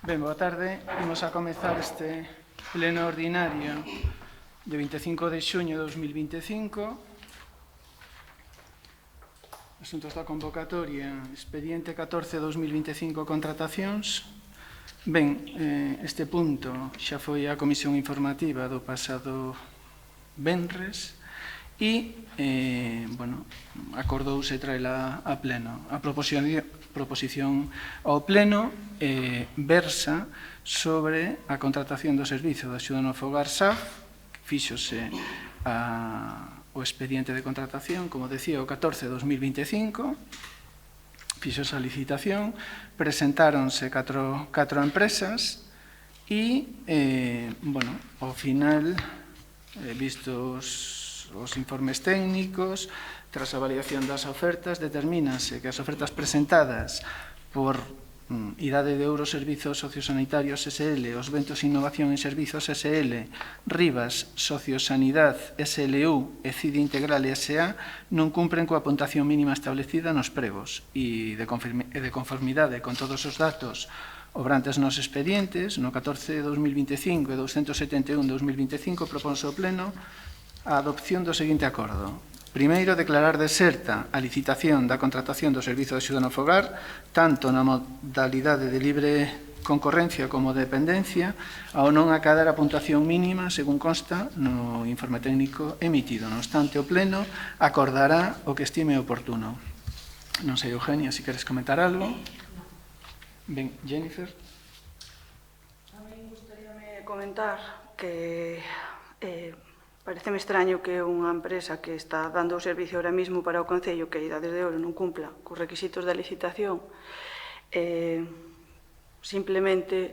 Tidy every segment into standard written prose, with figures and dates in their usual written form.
Ben, boa tarde. Imos a comezar este pleno ordinario de 25 de xuño de 2025. Asuntos da convocatoria, expediente 14-2025, contratacións. Ben, este punto xa foi a comisión informativa do pasado venres e, acordouse traela a pleno. A proposición ao pleno versa sobre a contratación do servizo de axuda no fogar SAF, fíxose o expediente de contratación, como decía, o 14-2025, fíxose a licitación, presentáronse catro empresas e, ao final, vistos os informes técnicos, tras a avaliación das ofertas, determínase que as ofertas presentadas por Idade de Ouro Servizos Sociosanitarios SL, Os Ventos Innovación en Servizos SL, Rivas Sociosanidad SLU e CIDE Integral SA non cumpren coa puntuación mínima establecida nos pregos e de conformidade con todos os datos obrantes nos expedientes, no 14-2025 e 271-2025 proponse o Pleno a adopción do seguinte acordo. Primeiro, declarar deserta a licitación da contratación do Servizo de Axuda no Fogar, tanto na modalidade de libre concorrencia como de dependencia, ao non acadar a puntuación mínima, según consta no informe técnico emitido. Non obstante, o Pleno acordará o que estime oportuno. Non sei, Eugenia, se queres comentar algo. Ben, Jennifer. A mí gustaríame comentar que pareceme extraño que unha empresa que está dando o servicio ahora mismo para o Concello, que a Idade de Ouro non cumpla cos requisitos da licitación. Simplemente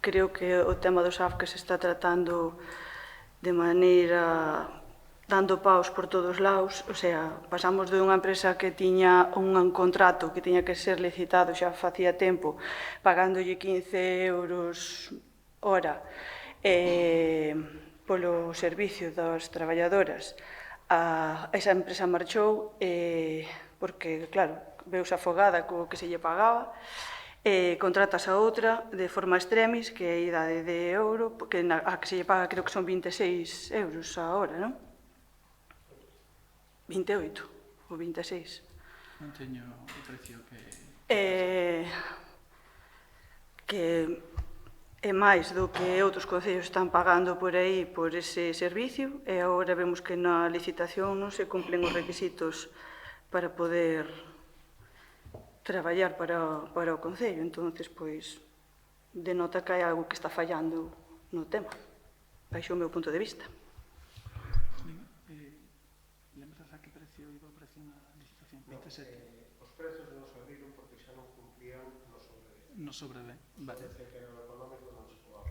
creo que o tema do SAF que se está tratando de maneira dando paus por todos lados, o sea, pasamos de unha empresa que tiña un contrato que tiña que ser licitado xa facía tempo, pagándolle 15 euros hora, polo servicio das traballadoras. Esa empresa marchou porque, claro, veuse afogada co que se lle pagaba, contratas a outra de forma extremis, que é a Idade de Ouro, a que se lle paga creo que son 26 euros a hora, non? 28 ou 26. Non teño o precio que é máis do que outros concellos están pagando por aí por ese servicio, e agora vemos que na licitación non se cumplen os requisitos para poder traballar para o concello. Entonces, pois, denota que hai algo que está fallando no tema, baixo o meu punto de vista. Lembras a que precio iba o precio na licitación? 27. Os prezos non serviron porque xa non cumplían no sobre B. Vale. Parece que era o económico non se pagaba.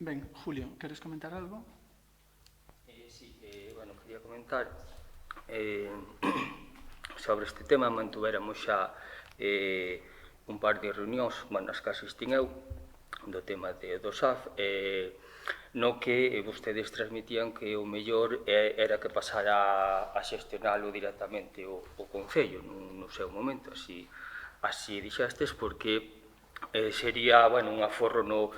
Ben, Julio, queres comentar algo? Sí, quería comentar sobre este tema. Mantuvéramos xa un par de reunións, as que asistín eu, do tema do SAF, no que vostedes transmitían que o mellor era que pasara a xestionalo directamente o Concello no seu momento, así dixestes, porque sería un aforro no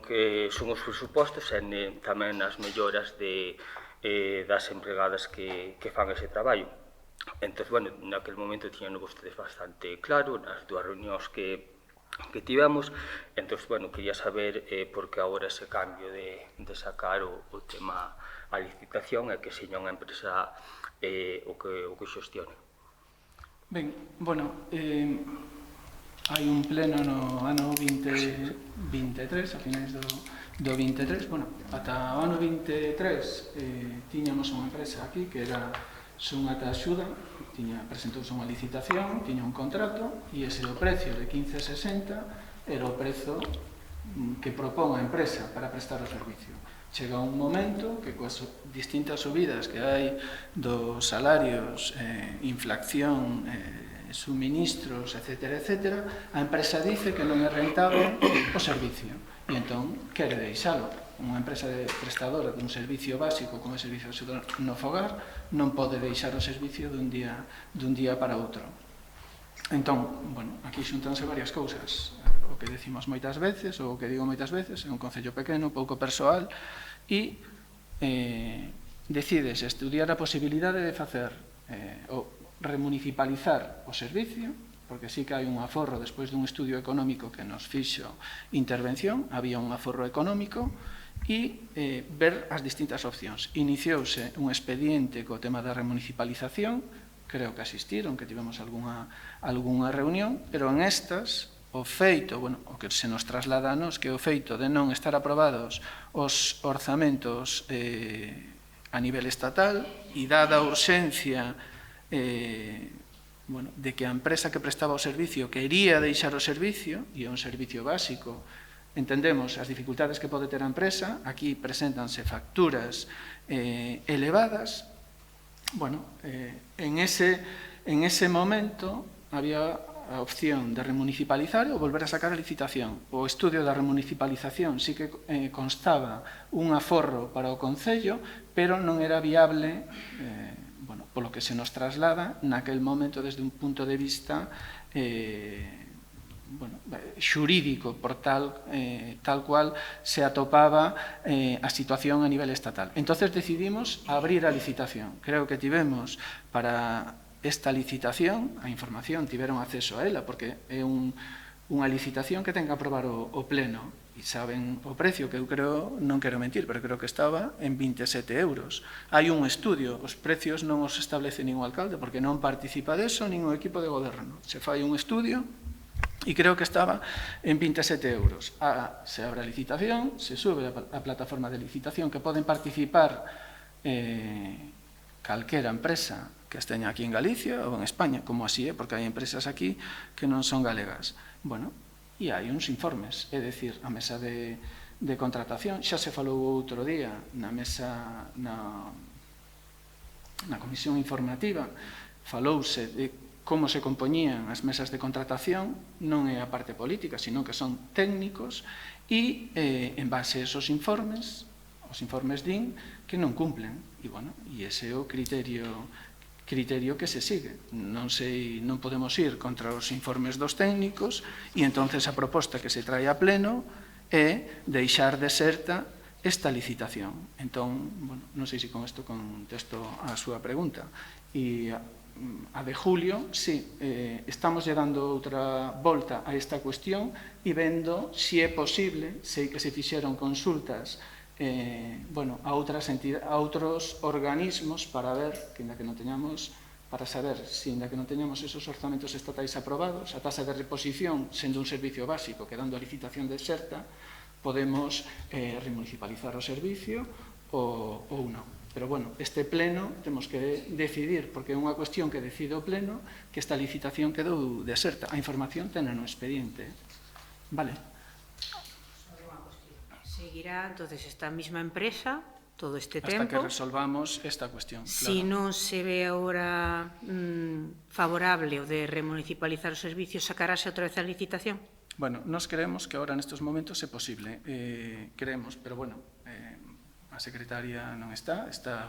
que son os presupostos e tamén as melloras das empregadas que fan ese traballo. Entón, naquele momento tiñan vostedes bastante claro nas dúas reunións que tivemos. Entón, quería saber por que agora ese cambio de sacar o tema a licitación e que seña unha empresa o que xestione. Ben, hai un pleno no ano 2023, a finais do 23, ata o ano 23 tiñamos unha empresa aquí que era Sumata Axuda, presentouse unha licitación, tiña un contrato e ese o precio de 15,60 era o prezo que propón a empresa para prestar o servicio. Chega un momento que coas distintas subidas que hai dos salarios, inflación, suministros, etc., a empresa dice que non é rentable o servicio e entón quere deixalo. Unha empresa prestadora dun servicio básico como é o servicio de axuda no fogar non pode deixar o servicio dun día para outro. Entón, aquí xuntanse varias cousas. O que decimos moitas veces, ou o que digo moitas veces, é un concello pequeno, pouco persoal, e decides estudiar a posibilidade de facer ou remunicipalizar o servicio, porque sí que hai un aforro despois dun estudio económico que nos fixo intervención, había un aforro económico, e ver as distintas opcións. Iniciouse un expediente co tema da remunicipalización, creo que asistiron, que tivemos algunha reunión, pero en estas, o feito, bueno, o que se nos traslada a nos, que o feito de non estar aprobados os orzamentos a nivel estatal e dada a urxencia de que a empresa que prestaba o servicio quería deixar o servicio, e é un servicio básico, entendemos as dificultades que pode ter a empresa, aquí preséntanse facturas elevadas. Bueno, en ese momento había a opción de remunicipalizar ou volver a sacar a licitación. O estudio da remunicipalización sí que constaba un aforro para o Concello, pero non era viable, polo que se nos traslada, naquel momento desde un punto de vista xurídico, por tal cual se atopaba a situación a nivel estatal. Entonces decidimos abrir a licitación. Creo que tivemos para esta licitación, a información, tiveron acceso a ela, porque é unha licitación que ten que aprobar o Pleno, e saben o precio, que eu creo, non quero mentir, pero creo que estaba en 27 euros. Hai un estudio, os precios non os establece nin o alcalde, porque non participa deso nin o equipo de goberno. Se fai un estudio, e creo que estaba en 27 euros. Se abre a licitación, se sube a plataforma de licitación, que poden participar calquera empresa que esteña aquí en Galicia ou en España, como así é, porque hai empresas aquí que non son galegas. Bueno, e hai uns informes, é dicir, a mesa de contratación, xa se falou outro día na mesa, na comisión informativa, falouse de como se compoñían as mesas de contratación, non é a parte política, sino que son técnicos, e en base a esos informes, os informes din que non cumplen, e ese é o criterio que se sigue. Non podemos ir contra os informes dos técnicos, e entonces a proposta que se trae a pleno é deixar deserta esta licitación. Entón, non sei se con isto contesto a súa pregunta. E a de julio, sí, estamos dando outra volta a esta cuestión e vendo se é posible, sei que se fixeron consultas a outros organismos para ver, para saber se ainda que non teñamos esos orzamentos estatais aprobados, a tasa de reposición, sendo un servicio básico, quedando a licitación deserta, podemos remunicipalizar o servicio ou non. Pero, este pleno temos que decidir, porque é unha cuestión que decide o pleno, que esta licitación quedou deserta. A información ten no expediente. Vale. Seguirá, entonces, esta mesma empresa todo este tempo. Hasta que resolvamos esta cuestión. Si non se ve agora favorable o de remunicipalizar os servicios, sacarase outra vez a licitación? Nos creemos que agora nestes momentos é posible. Creemos, pero a secretaria non está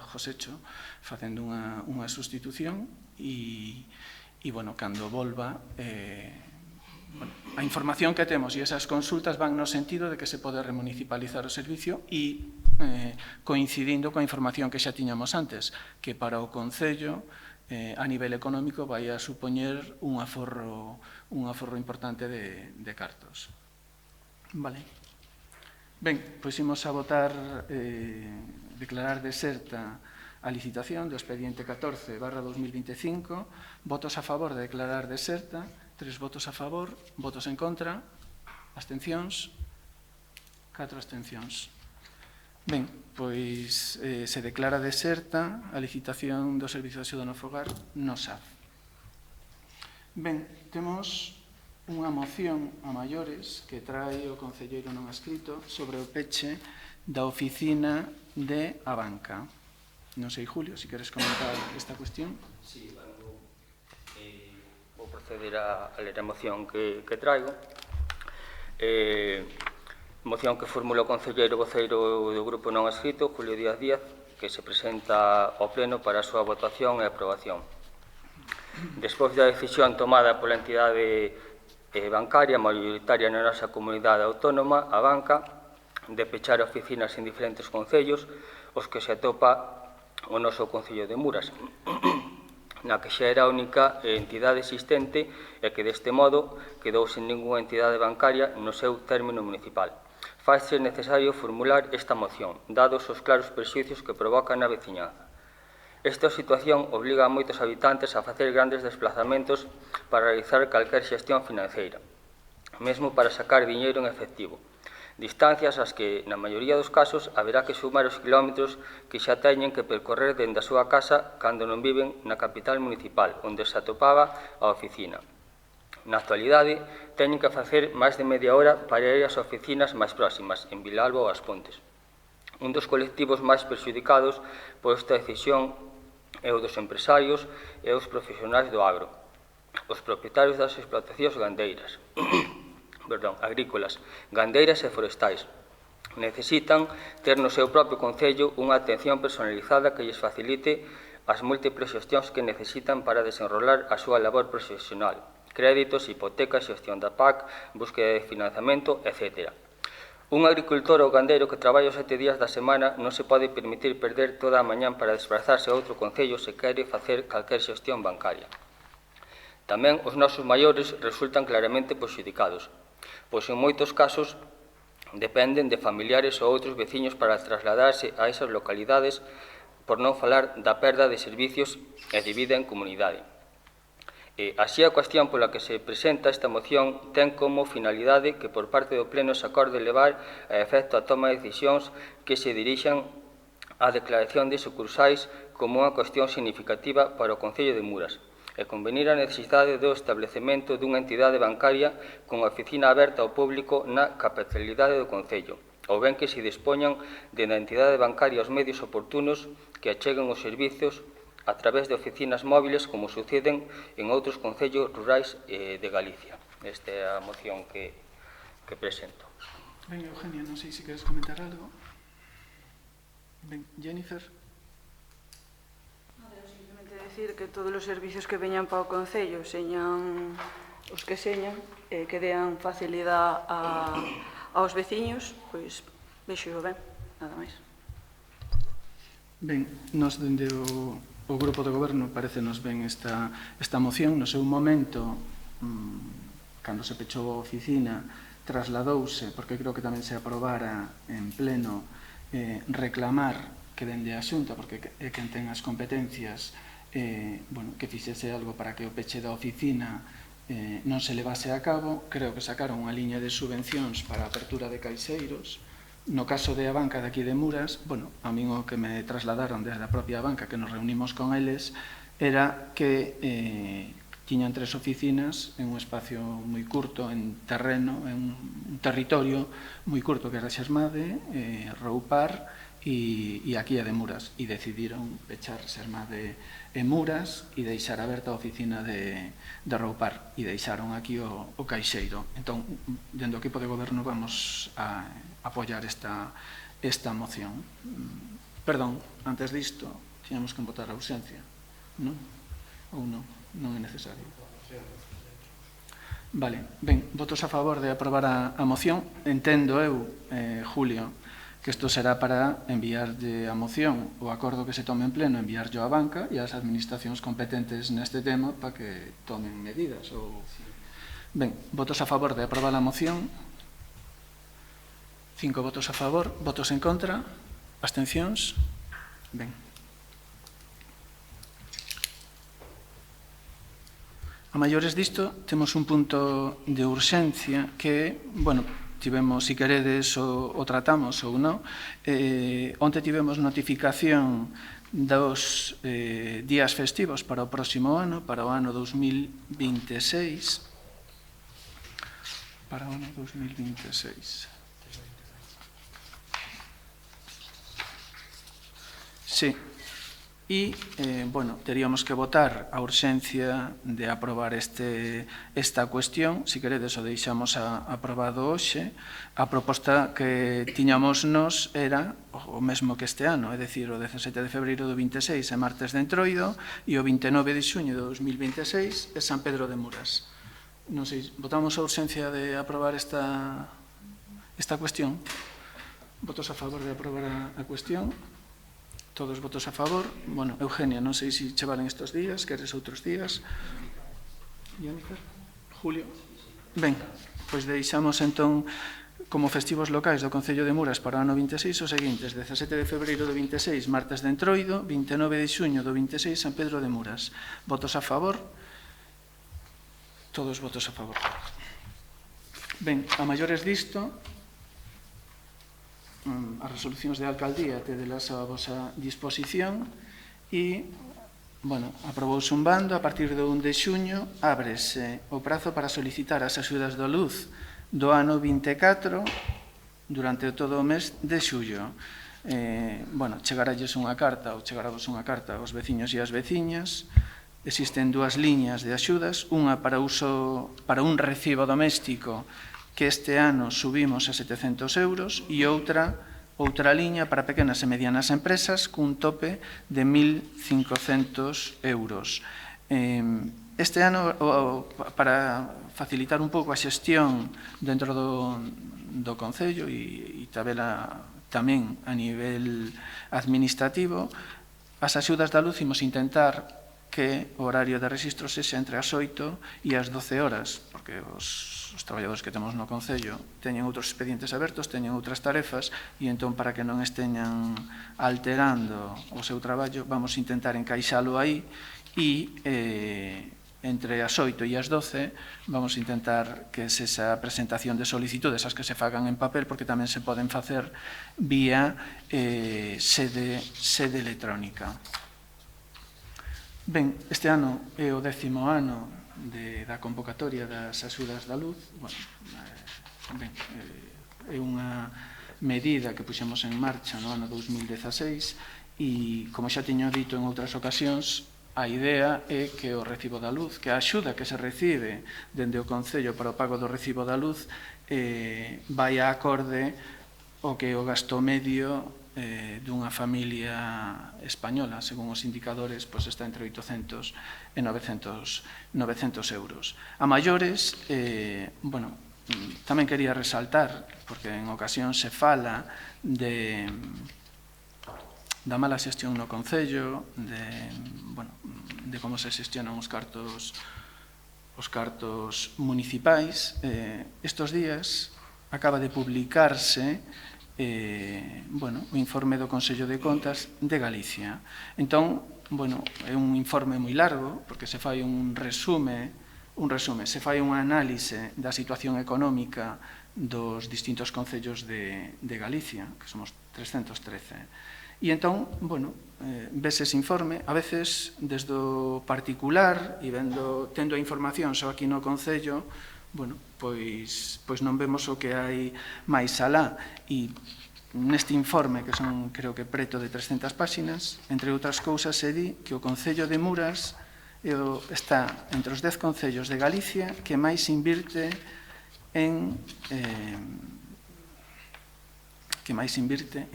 Josecho facendo unha sustitución e, cando volva, a información que temos e esas consultas van no sentido de que se pode remunicipalizar o servicio e coincidindo coa información que xa tiñamos antes, que para o Concello a nivel económico vai a supoñer un aforro importante de cartos. Vale. Ben, pois imos a votar declarar deserta a licitación do expediente 14/2025. Votos a favor de declarar deserta. 3 votos a favor, votos en contra, abstencións, 4 abstencións. Ben, pois se declara deserta a licitación do Servicio de Axuda no Fogar no SAF. Ben, temos unha moción a maiores que trae o concelleiro non adscrito sobre o peche da oficina de Abanca. Non sei, Julio, se queres comentar esta cuestión. Sí, vou proceder a ler a moción que traigo. Moción que formula o concelleiro voceiro do Grupo Non Adscrito, Julio Díaz Díaz, que se presenta ao Pleno para a súa votación e aprobación. Despois da decisión tomada pola entidade bancaria maioritaria na nosa comunidade autónoma, a banca, de pechar oficinas en diferentes concellos, os que se atopa o noso Concello de Muras, na que xa era a única entidade existente e que deste modo quedou sen ninguna entidade bancaria no seu término municipal. Faise necesario formular esta moción, dados os claros prexuicios que provoca na veciñanza. Esta situación obliga a moitos habitantes a facer grandes desplazamentos para realizar calquer xestión financeira, mesmo para sacar diñeiro en efectivo. Distancias ás que, na maioría dos casos, haberá que sumar os kilómetros que xa teñen que percorrer dende a súa casa cando non viven na capital municipal, onde se atopaba a oficina. Na actualidade, teñen que facer máis de media hora para ir ás oficinas máis próximas, en Vilalba ou As Pontes. Un dos colectivos máis perxudicados por esta decisión é o dos empresarios e os profesionais do agro, os propietarios das explotacións gandeiras, agrícolas, gandeiras e forestais. Necesitan ter no seu propio concello unha atención personalizada que lles facilite as múltiples xestións que necesitan para desenrolar a súa labor profesional, créditos, hipotecas, xestión da PAC, búsqueda de financiamento, etc. Un agricultor ou gandeiro que traballa 7 días da semana non se pode permitir perder toda a mañán para desplazarse a outro concello se quere facer calquer xestión bancaria. Tamén os nosos maiores resultan claramente perxudicados, pois en moitos casos dependen de familiares ou outros veciños para trasladarse a esas localidades, por non falar da perda de servicios e de vida en comunidade. Así, a cuestión pola que se presenta esta moción ten como finalidade que por parte do Pleno se acorde levar a efecto a toma de decisións que se dirixan á declaración de sucursais como unha cuestión significativa para o Concello de Muras, e convenir a necesidade do establecemento dunha entidade bancaria con oficina aberta ao público na capitalidade do Concello, ou ben que se dispoñan de na entidade bancaria os medios oportunos que acheguen os servizos a través de oficinas móviles como suceden en outros concellos rurais de Galicia. Esta é a moción que presento. Ben, Eugenia, non sei se queres comentar algo. Ben, Jennifer. Simplemente decir que todos os servicios que veñan para o Concello señan os que señan, que dean facilidade aos veciños, pois vexo ben, nada máis. Ben, nos dende o Grupo de Goberno parecenos ben esta moción. No seu momento, cando se pechou a oficina, trasladouse, porque creo que tamén se aprobara en pleno, reclamar que dende a Xunta, porque é quen ten as competencias, que fixese algo para que o peche da oficina non se levase a cabo. Creo que sacaron unha liña de subvencións para a apertura de caixeiros. No caso de a banca de aquí de Muras, a min o que me trasladaron desde a propia banca, que nos reunimos con eles, era que tiñan 3 oficinas en un espacio moi curto, en terreno, en un territorio moi curto, que era Xermade, Roupar e aquí a de Muras, e decidiron pechar Xermade e Muras e deixar aberta a oficina de Roupar, e deixaron aquí o caixeiro. Entón, dentro do equipo de goberno vamos a apoiar esta moción. Perdón, antes disto, tiñamos que votar a ausencia, non? Ou non? Non é necesario. Vale, ben, votos a favor de aprobar a moción. Entendo eu, Julio, que isto será para enviarlle a moción, o acordo que se tome en pleno, enviarlo á banca e ás administracións competentes neste tema para que tomen medidas. Ben, votos a favor de aprobar a moción. 5 votos a favor, votos en contra, abstencións. Ben. A maiores disto, temos un punto de urxencia que, tivemos, si queredes, o tratamos ou non. Onte tivemos notificación dos días festivos para o próximo ano, para o ano 2026. Para o ano 2026. Sí, e, teríamos que votar a urxencia de aprobar esta cuestión. Si queredes, o deixamos aprobado hoxe. A proposta que tiñamos nos era o mesmo que este ano, é dicir, o 17 de febreiro do 26 é martes de Entroido e o 29 de xuño de 2026 é San Pedro de Muras. non sei, votamos a urxencia de aprobar esta cuestión. Votos a favor de aprobar a cuestión. Todos votos a favor. Bueno, Eugenia, non sei se che valen estes días, queres outros días. Jennifer? Julio? Ben, pois deixamos entón como festivos locais do Concello de Muras para o ano 26 os seguintes: 17 de febreiro do 26, martes de Entroido; 29 de xuño do 26, San Pedro de Muras. Votos a favor? Todos votos a favor. Ben, a maiores disto, as resolucións de alcaldía tedelas a vosa disposición e, bueno, aprobouse un bando. A partir do 1 de xuño ábrese o prazo para solicitar as axudas da luz do ano 24 durante todo o mes de xullo. Bueno, chegaralles unha carta ou chegaravos unha carta aos veciños e ás veciñas. Existen dúas liñas de axudas, unha para un recibo doméstico que este ano subimos a 700 euros e outra liña para pequenas e medianas empresas cun tope de 1.500 euros. Este ano, para facilitar un pouco a xestión dentro do Concello e tamén a nivel administrativo, as axudas da luz imos intentar que o horario de registro sexa entre as 8 e as 12 horas, porque os traballadores que temos no Concello teñen outros expedientes abertos, teñen outras tarefas, e entón, para que non esteñan alterando o seu traballo, vamos intentar encaixalo aí, e entre as 8 e as 12 vamos intentar que esa presentación de solicitudes, as que se fagan en papel, porque tamén se poden facer vía sede electrónica. Ben, este ano é o 10º ano da convocatoria das axudas da luz. Bueno, ben, é unha medida que puxemos en marcha no ano 2016 e, como xa tiño dito en outras ocasións, a idea é que o recibo da luz, que a axuda que se recibe dende o Concello para o pago do recibo da luz vai a acorde o que é o gasto medio dunha familia española. Según os indicadores, está entre 800 e 900 euros. A maiores, bueno, tamén quería resaltar, porque en ocasión se fala da mala xestión no Concello, de como se xestionan os cartos municipais. Estos días acaba de publicarse o informe do Consello de Contas de Galicia. Entón, é un informe moi largo, porque se fai un resume, se fai unha análise da situación económica dos distintos concellos de Galicia, que somos 313. E entón, ves ese informe, a veces, desde o particular, e tendo a información só aquí no Concello, pois non vemos o que hai máis alá. E neste informe, que son, creo que, preto de 300 páxinas, entre outras cousas, se di que o Concello de Muras está entre os 10 concellos de Galicia que máis invirte en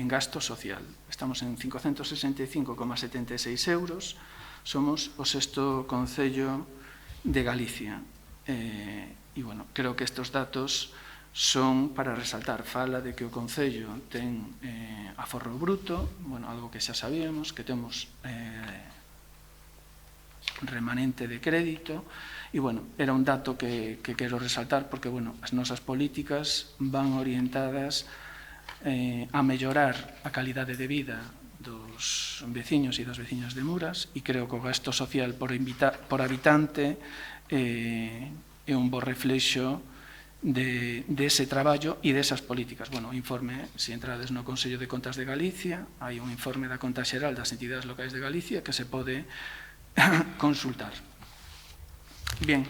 gasto social. Estamos en 565,76 euros, somos o 6º concello de Galicia. E, creo que estes datos son para resaltar. Fala de que o Concello ten aforro bruto, algo que xa sabíamos, que temos remanente de crédito, e, era un dato que quero resaltar, porque, as nosas políticas van orientadas a mellorar a calidade de vida dos veciños e das veciñas de Muras, e creo que o gasto social por habitante é un bo reflexo dese traballo e desas políticas. O informe, se entrades no Consello de Contas de Galicia, hai un informe da Conta Xeral das entidades locais de Galicia que se pode consultar. Bien,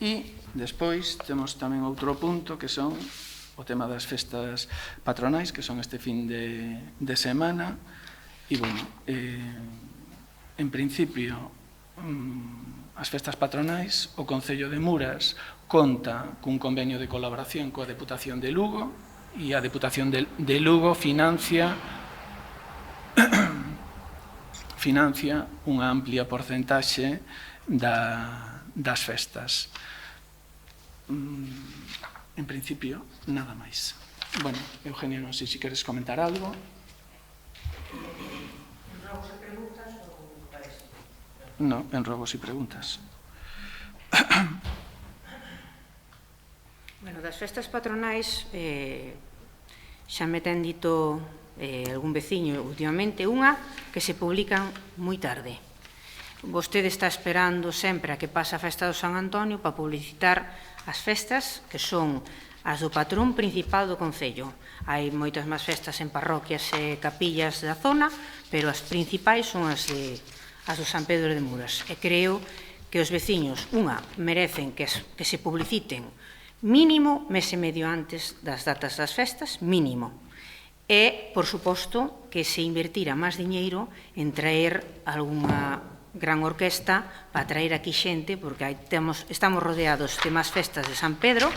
e despois temos tamén outro punto, que son o tema das festas patronais, que son este fin de semana. E, en principio, as festas patronais, o Concello de Muras conta cun convenio de colaboración coa Deputación de Lugo, e a Deputación de Lugo financia unha amplia porcentaxe das festas. En principio, nada máis. Bueno, Eugenio, non sei se queres comentar algo. En robos e preguntas ou parece? No, en robos e preguntas. Bueno, das festas patronais xa me ten dito algún veciño últimamente unha que se publican moi tarde. Vostede está esperando sempre a que pase a festa do San Antonio para publicitar as festas que son as do patrón principal do concello. Hai moitas máis festas en parroquias e capillas da zona, pero as principais son as do San Pedro de Muras. E creo que os veciños, unha, merecen que se publiciten mínimo mes e medio antes das datas das festas, mínimo. E, por suposto, que se invertira máis diñeiro en traer algunha gran orquesta para traer aquí xente, porque estamos rodeados de máis festas de San Pedro,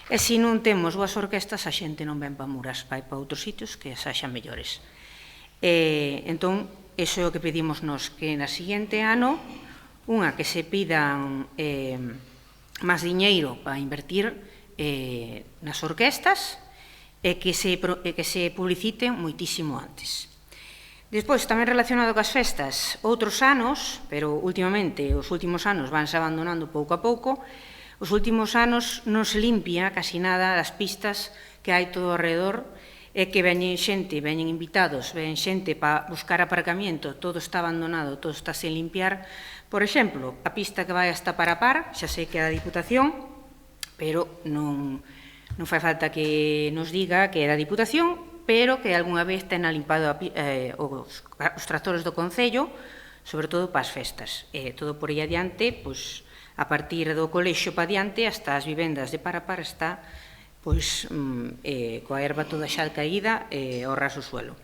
e se non temos boas orquestas, a xente non ven para Muras, vai para outros sitios que as haxa mellores. Entón, iso é o que pedimos nós, que na seguinte ano, unha, que se pidan máis diñeiro para invertir nas orquestas e que se publiciten moitísimo antes. Despois, tamén relacionado coas festas, outros anos, pero últimamente, os últimos anos vanse abandonando pouco a pouco, os últimos anos non se limpia casi nada das pistas que hai todo alrededor, e que veñen xente, veñen invitados, veñen xente para buscar aparcamiento, todo está abandonado, todo está sen limpiar. Por exemplo, a pista que vai hasta Parapar, xa sei que é da Diputación, pero non fai falta que nos diga que é da Diputación, pero que algunha vez ten limpado os tractores do Concello, sobre todo para as festas. Todo por aí adiante, pois, a partir do colexio para adiante, hasta as vivendas de Parapar está pois, coa erva toda xa caída ao raso suelo.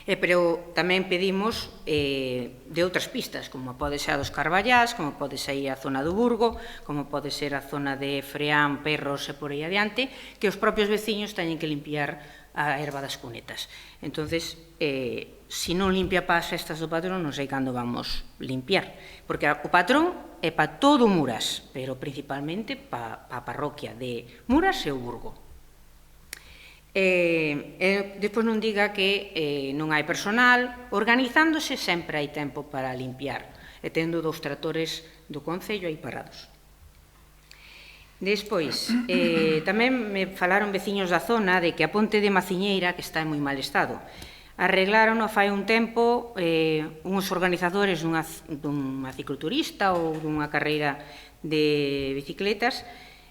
Pero tamén pedimos de outras pistas, como pode ser a dos Carballás, como pode ser a zona do Burgo, como pode ser a zona de Freán, Perros e por aí adiante, que os propios veciños teñen que limpiar a erva das cunetas. Entonces, se non limpia para as festas do patrón, non sei cando vamos limpiar, porque o patrón é para todo Muras, pero principalmente para a parroquia de Muras e o Burgo. Despois non diga que non hai personal, organizándose sempre hai tempo para limpiar, e tendo 2 tractores do Concello aí parados. Despois, tamén me falaron veciños da zona de que a ponte de Maciñeira, que está en moi mal estado, arreglaron fai un tempo uns organizadores dunha cicloturista ou dunha carreira de bicicletas,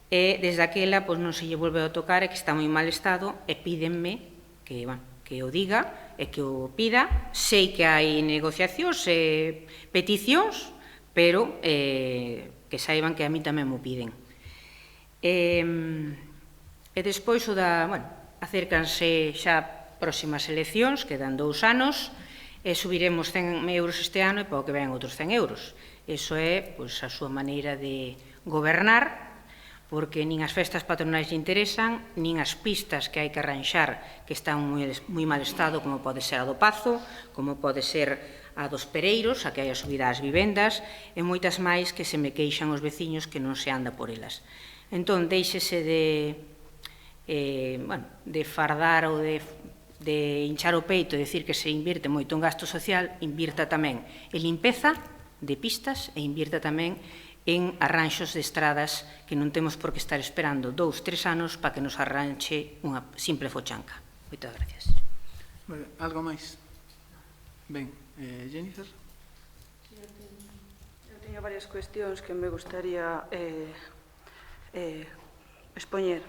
e desde aquela non se lle volveu a tocar, e que está moi mal estado, e pídenme que o diga e que o pida. Sei que hai negociacións e peticións, pero que saiban que a mí tamén mo piden. E despois acércanse xa próximas eleccións, quedan 2 anos, e subiremos 100 euros este ano e para o que ven outros 100 euros. Iso é a súa maneira de gobernar, porque nin as festas patronais lle interesan, nin as pistas que hai que arranxar, que están moi mal estado, como pode ser a do Pazo, como pode ser a dos Pereiros, a que hai a subida ás vivendas, e moitas máis que se me queixan os veciños que non se anda por elas. Entón, deixese de fardar ou de hinchar o peito e dicir que se invierte moito en gasto social, invirta tamén en limpeza de pistas e invirta tamén en arranxos de estradas, que non temos por que estar esperando 2, 3 anos para que nos arranxe unha simple fochanca. Moitas gracias. Algo máis? Ben, Jennifer? Eu teño varias cuestións que me gustaría expoñer.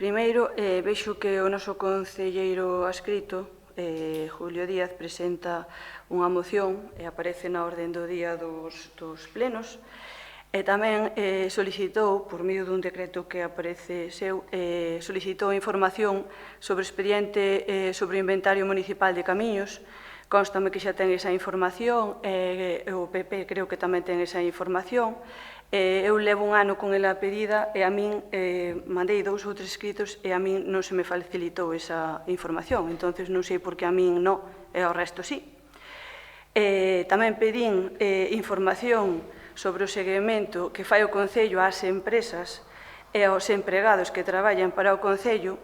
Primeiro, vexo que o noso concelleiro adscrito, Julio Díaz, presenta unha moción e aparece na orde do día dos plenos, e tamén solicitou, por medio dun decreto que aparece seu, solicitou información sobre o expediente sobre o inventario municipal de camiños. Constame que xa ten esa información, o PP creo que tamén ten esa información. Eu levo un ano con ela pedida e a min mandei 2 ou 3 escritos e a min non se me facilitou esa información, entonces non sei por que a min non e ao resto sí. Tamén pedín información sobre o seguimento que fai o Concello ás empresas e aos empregados que traballan para o Concello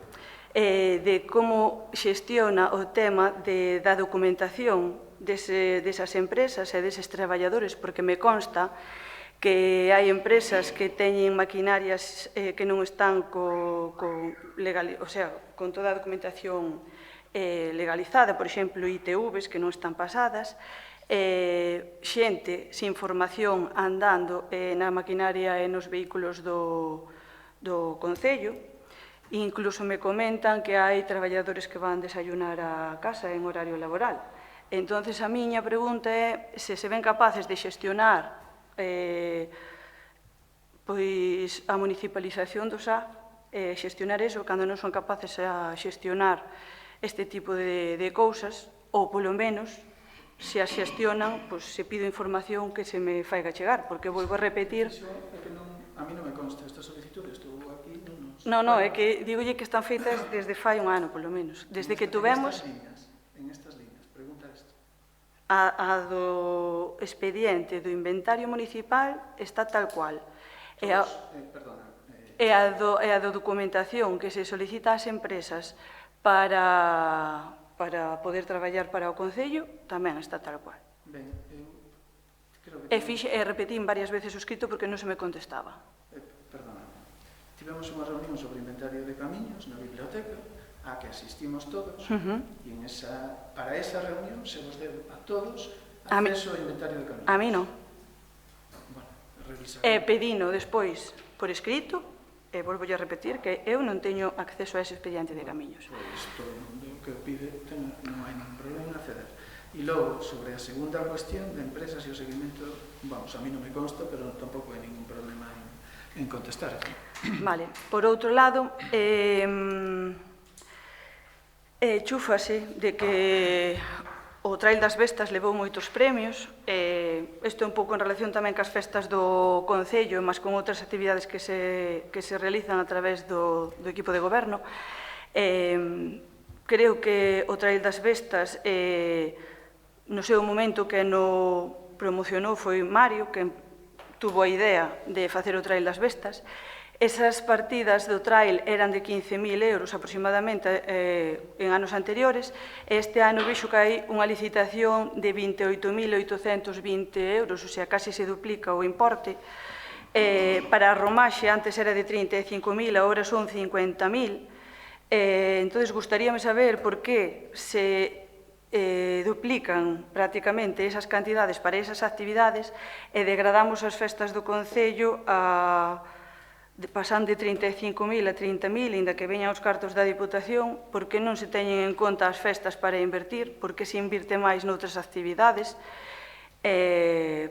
de como xestiona o tema da documentación desas empresas e deses traballadores, porque me consta que hai empresas que teñen maquinarias que non están con toda a documentación legalizada, por exemplo, ITVs que non están pasadas, xente sin formación andando na maquinaria e nos vehículos do Concello. Incluso me comentan que hai traballadores que van desayunar a casa en horario laboral. Entón, a miña pregunta é se ven capaces de xestionar a municipalización do SAF, xestionar eso, cando non son capaces a xestionar este tipo de cousas, ou polo menos, se as xestionan, se pido información que se me faiga chegar, porque volvo a repetir... A mí non me consta esta solicitud, estou aquí... Non, é que digolle que están feitas desde fai un ano, polo menos. Desde que tuvemos... En estas líneas, pregunta isto. A do expediente do inventario municipal está tal cual. E a do documentación que se solicita ás empresas para poder traballar para o Concello tamén está tal cual. Ben, eu creo que... E repetín varias veces o escrito porque non se me contestaba. Perdóname. Tivemos unha reunión sobre inventario de camiños na biblioteca a que asistimos todos e para esa reunión se vos deu a todos acceso ao inventario de camiños. A mí non. Bueno, revisar. Pedino despois por escrito e volvo a repetir que eu non teño acceso a ese expediente de camiños. Pois todo o mundo que o pide non hai ningún problema en acceder. E logo, sobre a segunda cuestión de empresas e o seguimento, vamos, a mí non me consta, pero tampouco hai ningún problema en contestar. Vale, por outro lado, chúfase de que o Trail das Vestas levou moitos premios, isto é un pouco en relación tamén cas festas do Concello, mas con outras actividades que se realizan a través do equipo de goberno. Creo que o Trail das Vestas, no seu momento que no promocionou foi Mario, que tuvo a idea de facer o Trail das Vestas. Esas partidas do trail eran de 15.000 euros aproximadamente en anos anteriores. Este ano vexo que hai unha licitación de 28.820 euros, o sea, casi se duplica o importe. Para a Romaxe antes era de 35.000, agora son 50.000. Entón, gustaríame saber por que se duplican prácticamente esas cantidades para esas actividades e degradamos as festas do Concello pasando de 35.000 a 30.000, inda que veñan os cartos da Diputación, porque non se teñen en conta as festas para invertir, porque se invirte máis noutras actividades,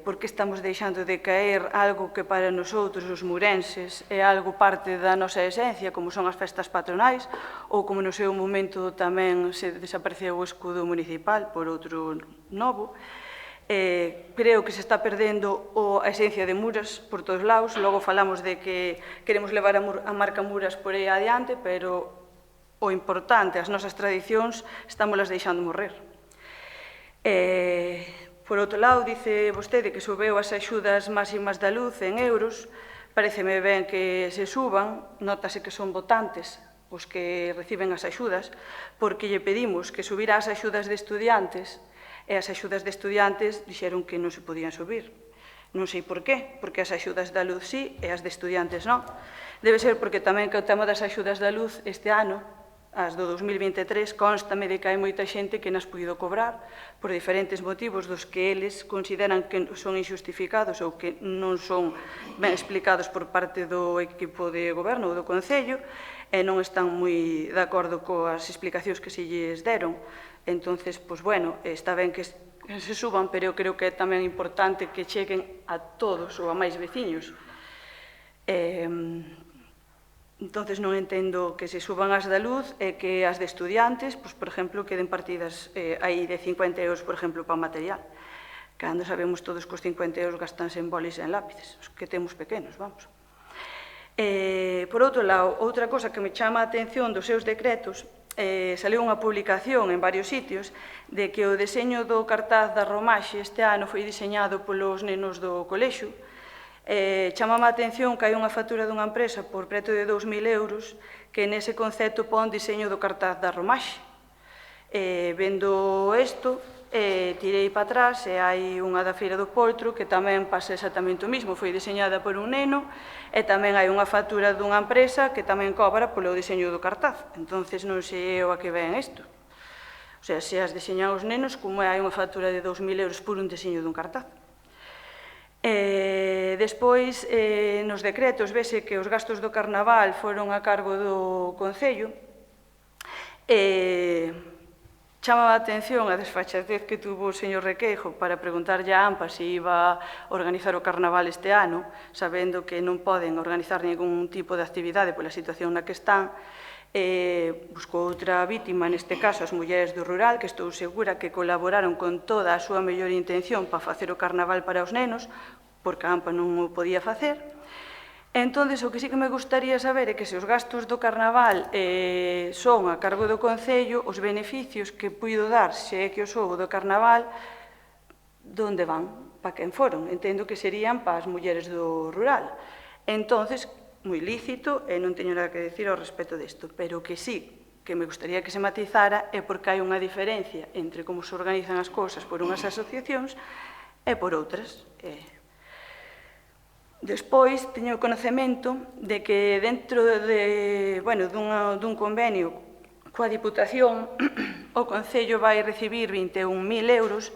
porque estamos deixando de caer algo que para nosotros, os murenses, é algo parte da nosa esencia, como son as festas patronais, ou como no seu momento tamén se desapareceu o escudo municipal por outro novo. Creo que se está perdendo a esencia de Muras por todos lados. Logo falamos de que queremos levar a marca Muras por aí adiante, pero o importante, as nosas tradicións, estámolas deixando morrer. Por outro lado, dice vostede que subeu as axudas máximas da luz en euros. Pareceme ben que se suban, notase que son votantes os que reciben as axudas, porque lle pedimos que subirá as axudas de estudiantes, e as axudas de estudiantes dixeron que non se podían subir. Non sei por qué, porque as axudas da luz sí e as de estudiantes non. Debe ser porque tamén que o tema das axudas da luz este ano, as do 2023, constame de que hai moita xente que nas puido cobrar por diferentes motivos dos que eles consideran que son injustificados ou que non son ben explicados por parte do equipo de goberno ou do Concello e non están moi de acordo coas explicacións que se lles deron. Entonces, pois, bueno, está ben que se suban, pero eu creo que é tamén importante que cheguen a todos ou a máis veciños. Entonces, non entendo que se suban as da luz e que as de estudiantes, pois, por exemplo, queden partidas aí de 50 euros, por exemplo, para material. Cando sabemos todos que os 50 euros gastanse en bolis e en lápices, os que temos pequenos, vamos. Por outro lado, outra cosa que me chama a atención dos seus decretos, saliu unha publicación en varios sitios de que o deseño do cartaz da Romaxe este ano foi diseñado polos nenos do colexio Chamame a atención que hai unha factura dunha empresa por preto de 2.000 euros que nese concepto pon diseño do cartaz da romaxe. Vendo isto, tirei para atrás e hai unha da Feira do Poltro que tamén pasa exactamente o mismo, foi diseñada por un neno e tamén hai unha factura dunha empresa que tamén cobra polo diseño do cartaz. Entonces non sei eu a que ven isto. O sea, se as diseñan os nenos, como hai unha factura de 2.000 euros por un diseño dun cartaz. Despois, nos decretos, vese que os gastos do carnaval foron a cargo do Concello. Chama a atención a desfachatez que tuvo o señor Requeijo para preguntarlle a AMPA se iba a organizar o carnaval este ano, sabendo que non poden organizar ningún tipo de actividade pola situación na que están. Buscou outra vítima, neste caso as mulleres do rural, que estou segura que colaboraron con toda a súa mellor intención para facer o carnaval para os nenos, porque a AMPA non o podía facer. Entón, o que sí que me gustaría saber é que se os gastos do carnaval son a cargo do Concello, os beneficios que puido dar, se é que os houbo do carnaval, onde van? Para quen foron? Entendo que serían para as mulleres do rural. Entón, moi lícito, e non teño nada que decir ao respecto disto, pero que sí, que me gustaría que se matizara é porque hai unha diferencia entre como se organizan as cousas por unhas asociacións e por outras. Despois, teño conocemento de que dentro dun convenio coa Diputación, o Concello vai recibir 21.000 euros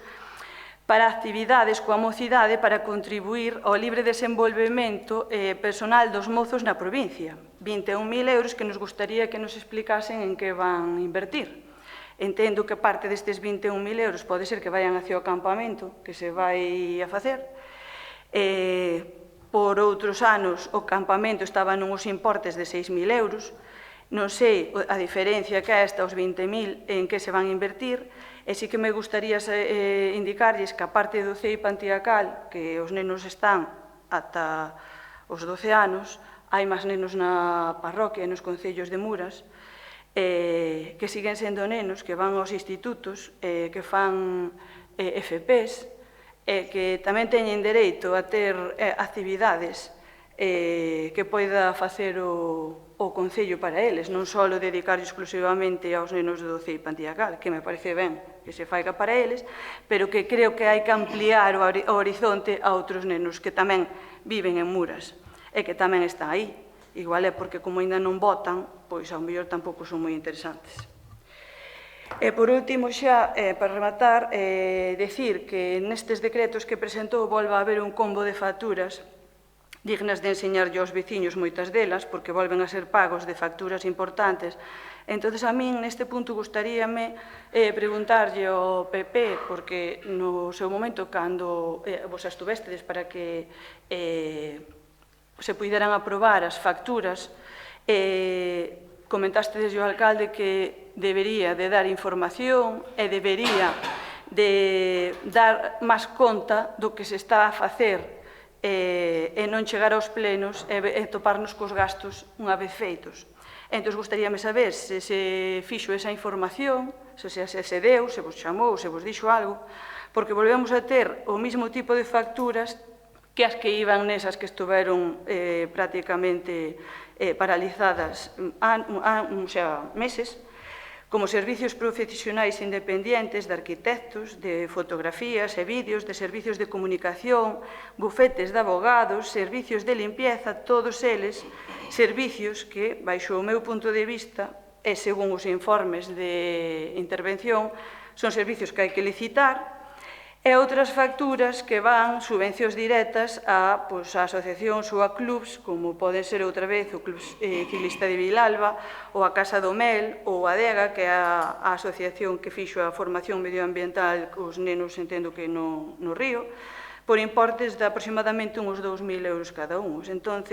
para actividades coa mocidade para contribuir ao libre desenvolvemento personal dos mozos na provincia. 21.000 euros que nos gustaría que nos explicasen en que van invertir. Entendo que parte destes 21.000 euros pode ser que vayan hacia o campamento que se vai a facer. Por outros anos, o campamento estaba nuns importes de 6.000 euros. Non sei a diferencia que é esta, os 20.000, en que se van invertir, e sí que me gustaría indicarlles que a parte do CEIP antiacal, que os nenos están ata os 12 anos, hai máis nenos na parroquia e nos concellos de Muras, que siguen sendo nenos, que van aos institutos, que fan FPs, que tamén teñen dereito a ter actividades que poida facer o Concello para eles, non só dedicar exclusivamente aos nenos do CEIP antiacal, que me parece ben que se faiga para eles, pero que creo que hai que ampliar o horizonte a outros nenos que tamén viven en Muras e que tamén están aí. Igual é porque como ainda non votan, pois ao mellor tampouco son moi interesantes. E por último xa, para rematar, decir que nestes decretos que presentou volva a haber un combo de facturas dignas de enseñarlle aos veciños moitas delas, porque volven a ser pagos de facturas importantes. Entón, a min, neste punto, gustaríame preguntarlle ao PP, porque no seu momento, cando vos estuvestedes para que se puderan aprobar as facturas, comentastedes ao alcalde que debería de dar información e debería de dar máis conta do que se está a facer e non chegar aos plenos e toparnos cos gastos unha vez feitos. Entón, gustaríame saber se se fixo esa información, se se deu, se vos chamou, se vos dixo algo, porque volvemos a ter o mesmo tipo de facturas que as que iban nesas que estuveron prácticamente paralizadas meses, como servicios profesionais independientes de arquitectos, de fotografías e vídeos, de servicios de comunicación, bufetes de abogados, servicios de limpieza, todos eles servicios que, baixo o meu punto de vista, e según os informes de intervención, son servicios que hai que licitar, e outras facturas que van subvencións directas a asociacións ou a clubs, como pode ser outra vez o Club Ciclista de Vilalba, ou a Casa do Mel, ou a DEGA, que é a asociación que fixo a formación medioambiental cos nenos, entendo que no río, por importes de aproximadamente uns 2.000 euros cada un. Entón,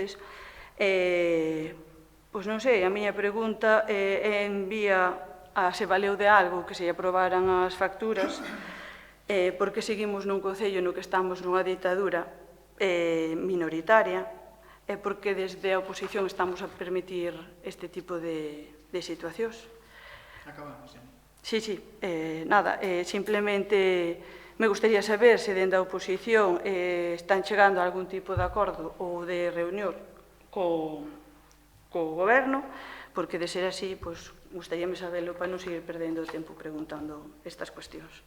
non sei, a miña pregunta é en vía a se valeu de algo que se aprobaran as facturas, porque seguimos nun concello no que estamos nunha ditadura minoritaria e porque desde a oposición estamos a permitir este tipo de situacións. Acabamos, xa. Sí, nada, simplemente Me gustaría saber se dende a oposición están chegando a algún tipo de acordo ou de reunión co Goberno, porque de ser así, gustaríame saberlo para non seguir perdendo o tempo preguntando estas cuestións.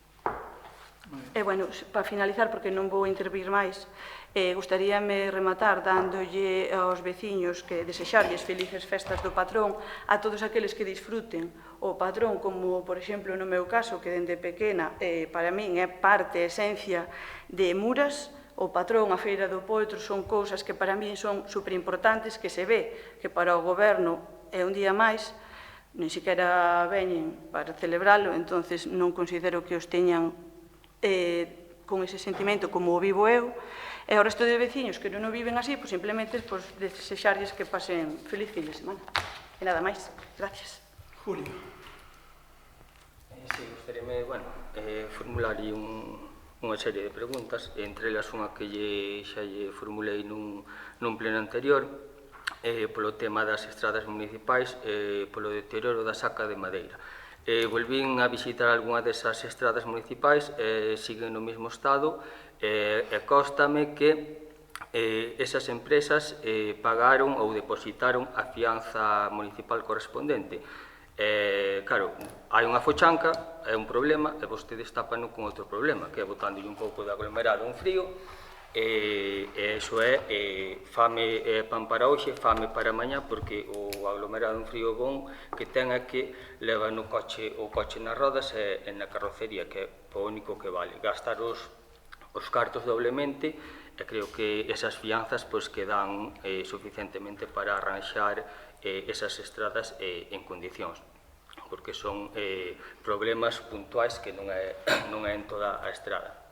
E, bueno, para finalizar, porque non vou intervir máis, gustaríame rematar dándolle aos veciños que desexarlles felices festas do patrón a todos aqueles que disfruten o patrón, como, por exemplo, no meu caso, que dende pequena, para min é parte, esencia de Muras. O patrón, a Feira do Poetro, son cousas que para min son superimportantes, que se ve que para o Goberno é un día máis, nin sequera veñen para celebralo, entonces non considero que os teñan con ese sentimento como o vivo eu, e ao resto de veciños que non o viven así, simplemente desexarlles que pasen feliz fin de semana. E nada máis. Gracias. Julio. Sí, gustaríame, formular unha serie de preguntas, entre elas unha que xa lle formulei nun pleno anterior, polo tema das estradas municipais, polo deterioro da saca de madeira. Volvín a visitar algunha desas estradas municipais, siguen no mesmo estado, e constame que esas empresas pagaron ou depositaron a fianza municipal correspondente. Claro, hai unha fochanca, é un problema, e vostedes tápano con outro problema, que é botándolle un pouco de aglomerado un frío, e iso é fame pan para hoxe, fame para mañá, porque o aglomerado un frío bon que ten é que leva no coche, o coche nas rodas e na carrocería, que é o único que vale. Gastar os cartos doblemente, e creo que esas fianzas que dan suficientemente para arranxar esas estradas en condicións, porque son problemas puntuais que non é en toda a estrada.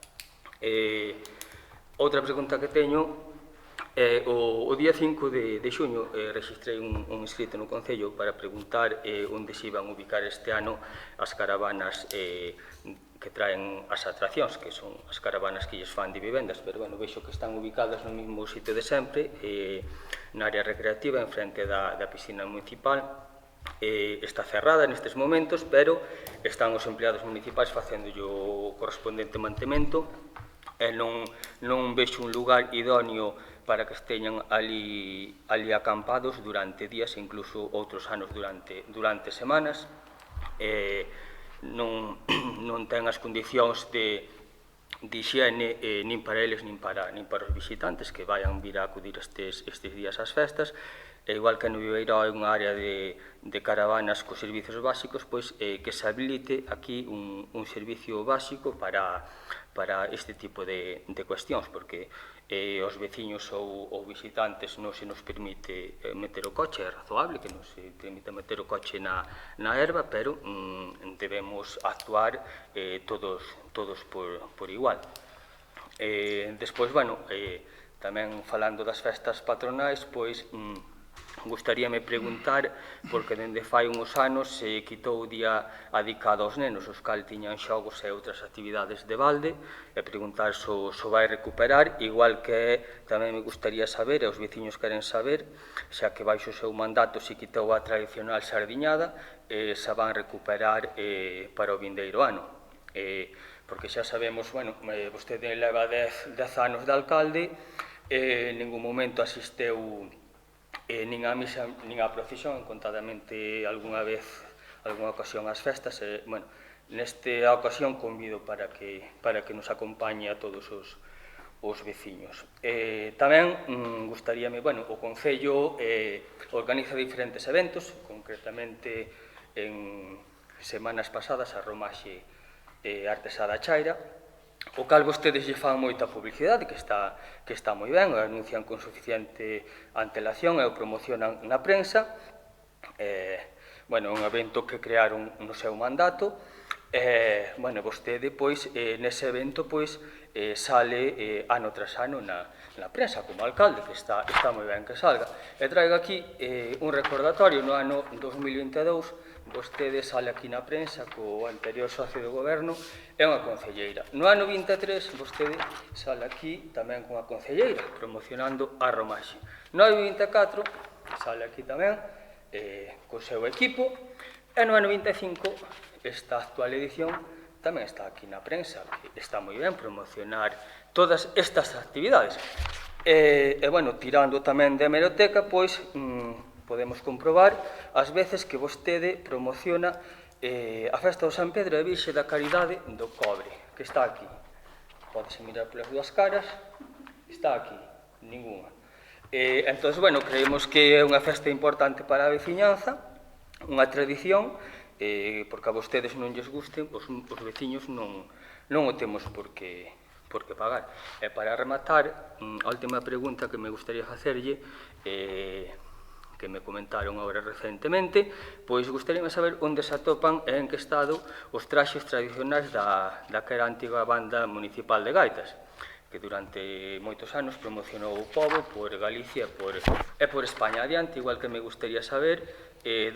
Outra pregunta que teño, o día 5 de xuño registrei un escrito no Concello para preguntar onde se iban ubicar este ano as caravanas que traen as atraccións, que son as caravanas que lles fan de vivendas, pero, vexo que están ubicadas no mesmo sitio de sempre, na área recreativa, en frente da piscina municipal. Está cerrada nestes momentos, pero están os empleados municipais facéndolle o correspondente mantemento, e non vexo un lugar idóneo para que esteñan ali acampados durante días, incluso outros anos durante semanas. Non ten as condicións de higiene nin para eles nin para os visitantes que vayan vir a acudir estes días ás festas. Igual que no Viveiró hai unha área de caravanas cos servicios básicos, que se habilite aquí un servicio básico para este tipo de cuestións, porque os veciños ou visitantes non se nos permite meter o coche, é razoable que non se permite meter o coche na herba, pero debemos actuar todos por igual. Despois, tamén falando das festas patronais, gustaríame preguntar, porque dende fai uns anos se quitou o día adicado aos nenos, os cal tiñan xogos e outras actividades de balde, e preguntar se vai recuperar, igual que tamén me gustaría saber, e os veciños queren saber, xa que baixo o seu mandato se quitou a tradicional sardiñada, se van recuperar para o vindeiro ano. Porque xa sabemos, vostede leva 10 anos de alcalde, en ningún momento asisteu nin a misa, nin a procesión, contadamente algunha ocasión ás festas. Nesta ocasión convido para que nos acompañe a todos os veciños. Tamén gustaríame, o Concello organiza diferentes eventos, concretamente en semanas pasadas a romaxe artesá da Chaira, o cal vostedes lle fan moita publicidade, que está moi ben, o anuncian con suficiente antelación e o promocionan na prensa. É un evento que crearon no seu mandato, vostede, nese evento, sale ano tras ano na prensa, como alcalde, que está moi ben que salga. E traigo aquí un recordatorio. No ano 2022, vostede sale aquí na prensa co anterior socio do goberno e unha concelleira. No ano 23, vostede sale aquí tamén cunha concelleira, promocionando a romaxe. No ano 24, sale aquí tamén co seu equipo, e no ano 25, esta actual edición, tamén está aquí na prensa, que está moi ben promocionar todas estas actividades. E, bueno, tirando tamén de hemeroteca, pois, podemos comprobar as veces que vostede promociona a festa do San Pedro e Virxe da Caridade do Cobre, que está aquí. Pódese mirar polas dúas caras, está aquí, ninguna. Entón, bueno, creemos que é unha festa importante para a veciñanza, unha tradición, porque a vostedes non lles guste, os veciños non o temos por que pagar. E para rematar, a última pregunta que me gustaría facerlle, que me comentaron agora recentemente, pois gustaríame saber onde se atopan e en que estado os traxes tradicionais da que era a antiga banda municipal de gaitas, que durante moitos anos promocionou o pobo por Galicia e por España adiante, igual que me gustaría saber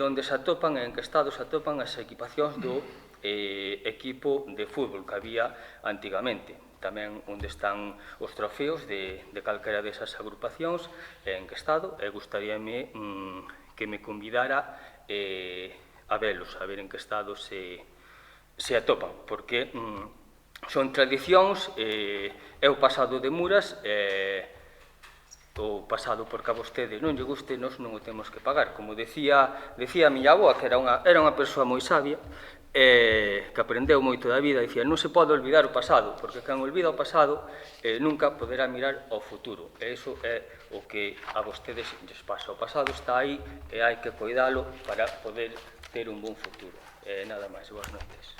onde se atopan e en que estado se atopan as equipacións do equipo de fútbol que había antigamente. Tamén onde están os trofeos de calquera desas agrupacións e en que estado, e gustaríame que me convidara a velos, a ver en que estado se atopan, porque son tradicións, é o pasado de Muras, o pasado porque a vostede non lle guste, nós non o temos que pagar. Como decía a miña avoa, que era unha persoa moi sabia, que aprendeu moito da vida, dicía, non se pode olvidar o pasado, porque quen olvida o pasado nunca poderá mirar ao futuro. E iso é o que a vostedes lles pasa. O pasado está aí e hai que cuidalo para poder ter un bon futuro. Nada máis, boas noites.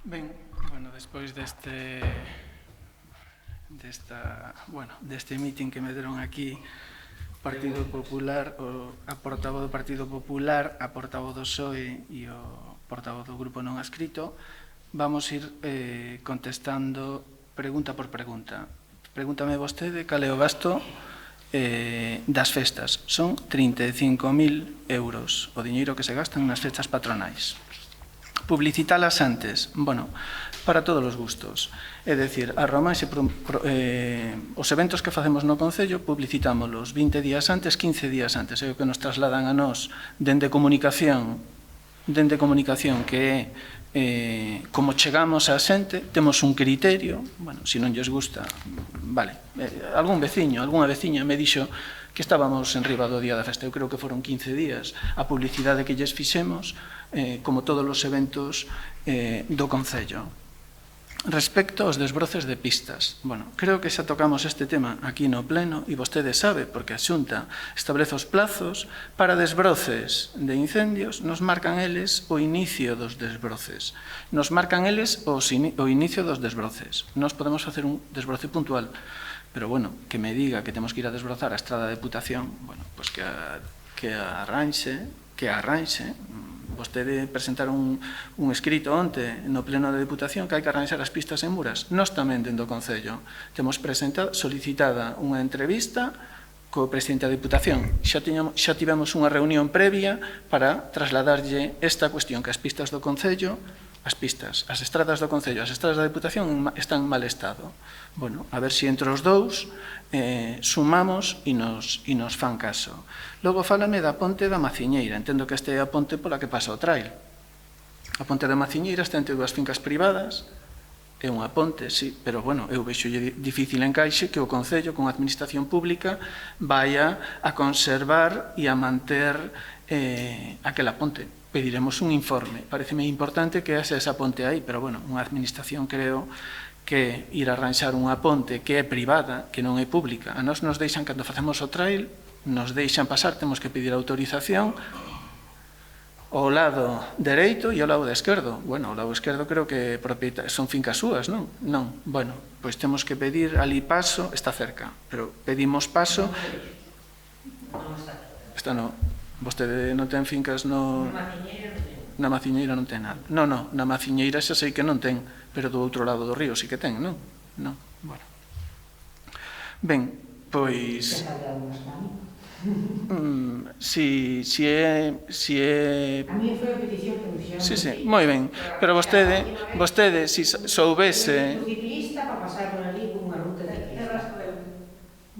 Ben, bueno, despois deste meeting que me deron aquí Partido Popular, a portavoz do Partido Popular, a portavoz do PSOE e o portavoz do Grupo Non Adscrito, vamos ir contestando pregunta por pregunta. Pregúntame vostede cal é o gasto das festas. Son 35.000 euros o diñeiro que se gastan nas festas patronais. Publicitalas antes, bueno, para todos os gustos. É dicir, a romanxe, os eventos que facemos no Concello publicitámolos 20 días antes, 15 días antes. É o que nos trasladan a nós dende comunicación, que é como chegamos á xente, temos un criterio, bueno, se non lles gusta, vale. Algún veciño, algunha veciña me dixo que estábamos en riba do día da festa, eu creo que foron 15 días a publicidade que lles fixemos, como todos os eventos do Concello. Respecto aos desbroces de pistas, bueno, creo que xa tocamos este tema aquí no Pleno e vostede sabe, porque a Xunta establece os plazos para desbroces de incendios, nos marcan eles o inicio dos desbroces, nos marcan eles o inicio dos desbroces. Nos podemos facer un desbroce puntual, pero bueno, que me diga que temos que ir a desbrozar a Estrada de Deputación, bueno, pues que arranxe, vostede presentaron un escrito onte no Pleno de Deputación que hai que arranxar as pistas en Muras. Nós tamén dentro do Concello temos solicitada unha entrevista co presidente da Deputación. Xa tivemos unha reunión previa para trasladarlle esta cuestión, que as pistas do Concello, as estradas do Concello, as estradas da Deputación están en mal estado. Bueno, a ver se entre os dous sumamos e nos fan caso. Logo fálame da ponte da Maciñeira. Entendo que este é a ponte pola que pasa o trail. A ponte da Maciñeira está entre dúas fincas privadas, é unha ponte, sí, pero bueno, eu vexo difícil encaixe que o Concello, con a administración pública, vaya a conservar e a manter aquela ponte. Pediremos un informe. Pareceme importante que haxe esa ponte aí, pero bueno, unha administración creo que ir a arranxar unha ponte que é privada, que non é pública. A nós nos deixan, cando facemos o trail, nos deixan pasar, temos que pedir autorización ao lado dereito e ao lado esquerdo. Bueno, ao lado esquerdo creo que son fincas súas, non? Non. Bueno, pois temos que pedir ali paso, está cerca, pero pedimos paso. Esta non. Vostede non ten fincas no... Na Maciñeira non ten nada. Non, na Maciñeira xa sei que non ten, pero do outro lado do río sí que ten, non? Non, bueno. Ben, pois... Si é... A mí foi a petición que me fixeron. Sí, moi ben. Pero vostede, si soubese... Un ciclista para pasar por ali con unha ruta de ciclista.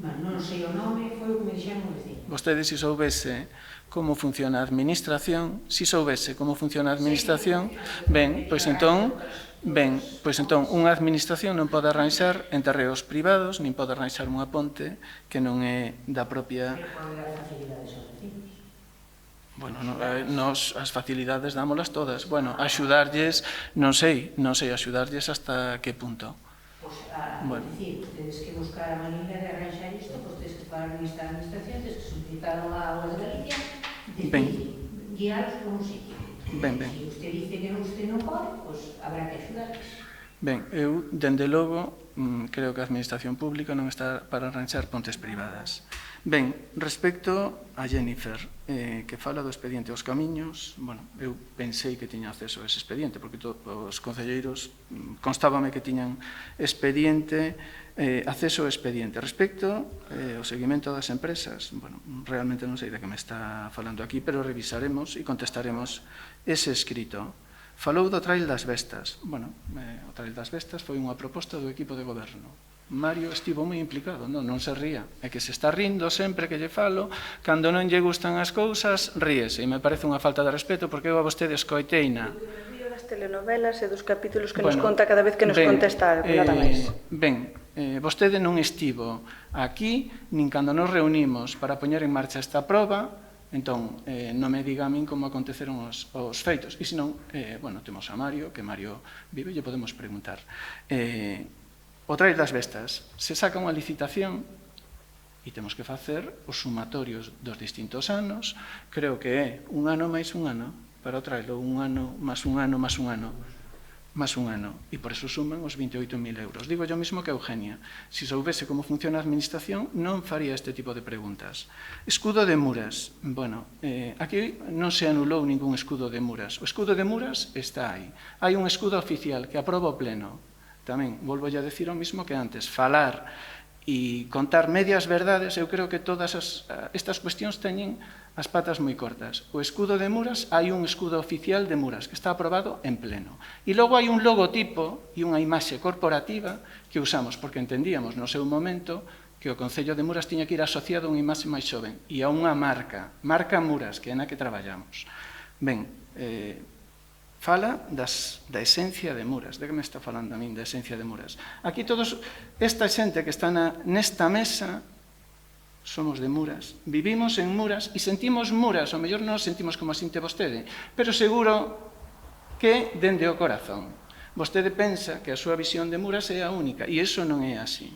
Non sei o nome, foi o que me dixeron o veciño. Vostede, si soubese como funciona a administración, ben, pois entón Ben, pois entón, unha administración non pode arranxar en terreos privados, nin pode arranxar unha ponte que non é da propia... Bueno, nos as facilidades dámolas todas. Bueno, axudarlles, non sei, axudarlles hasta que punto. Pois, dicir, tedes que buscar a maneira de arranxar isto, pois tedes que falar con esta administración, tedes que solicitar a Aguas de Galicia, guiaros por un sitio. Ben. Se usted dice que usted non pode, pois habrá que axudarles. Ben, eu, dende logo, creo que a administración pública non está para arranxar pontes privadas. Ben, respecto a Jennifer, que fala do expediente aos camiños, bueno, eu pensei que tiña acceso a ese expediente, porque os concelleiros constábame que tiñan expediente, acceso ao expediente. Respecto ao seguimento das empresas, bueno, realmente non sei de que me está falando aquí, pero revisaremos e contestaremos ese escrito. Falou do Trail das Vestas. Bueno, o Trail das Vestas foi unha proposta do equipo de goberno. Mario estivo moi implicado, non se ría. É que se está rindo sempre que lle falo, cando non lle gustan as cousas, ríese. E me parece unha falta de respeto, porque eu a vostede escoiteina. Río das telenovelas e dos capítulos que nos conta cada vez que nos contesta algo, nada máis. Ben, vostede non estivo aquí, nin cando nos reunimos para poñer en marcha esta proba. Entón, non me diga a min como aconteceron os feitos. E senón, bueno, temos a Mario, que Mario vive, lle podemos preguntar. O Trail das Vestas, se saca unha licitación e temos que facer os sumatorios dos distintos anos, creo que é un ano máis un ano para o trail, ou un ano máis un ano máis un ano, máis un ano, e por eso suman os 28.000 euros. Digo yo mismo que Eugenia, se soubese como funciona a administración, non faría este tipo de preguntas. Escudo de Muras. Bueno, aquí non se anulou ningún escudo de Muras. O escudo de Muras está aí. Hai un escudo oficial que aproba o pleno. Tamén, volvo a decir o mismo que antes, falar e contar medias verdades, eu creo que todas estas cuestións teñen as patas moi cortas. O escudo de Muras, hai un escudo oficial de Muras que está aprobado en pleno. E logo hai un logotipo e unha imaxe corporativa que usamos, porque entendíamos no seu momento que o Concello de Muras tiña que ir asociado a unha imaxe máis xoven e a unha marca Muras, que é na que traballamos. Ben, fala da esencia de Muras. De que me está falando a min da esencia de Muras? Aquí todos, esta xente que está nesta mesa, somos de Muras, vivimos en Muras e sentimos Muras, o mellor non sentimos como sinte vostede, pero seguro que dende o corazón. Vostede pensa que a súa visión de Muras é a única, e iso non é así.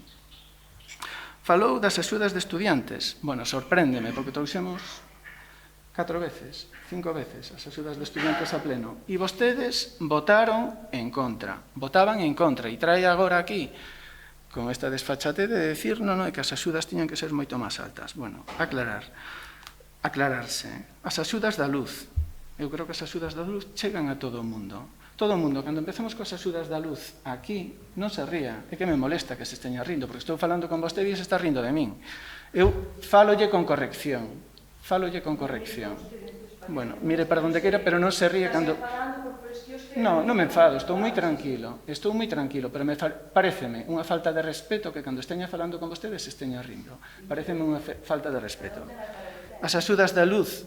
Falou das axudas de estudiantes. Bueno, sorpréndeme, porque trouxemos 4 veces, 5 veces as axudas de estudiantes a pleno. E vostedes votaron en contra. Votaban en contra. E trae agora aquí con esta desfachate de decir non, que as axudas tiñan que ser moito máis altas. Bueno, aclararse. As axudas da luz. Eu creo que as axudas da luz chegan a todo o mundo. Todo o mundo, cando empezamos coas axudas da luz aquí, non se ría. É que me molesta que se esteña rindo, porque estou falando con vostede e se está rindo de min. Eu falolle con corrección. Bueno, mire para onde queira, pero non se ríe cando... Non me enfado, estou moi tranquilo, pero pareceme unha falta de respeto que cando esteña falando con vostedes se esteña rindo. Pareceme unha falta de respeto. As axudas da luz,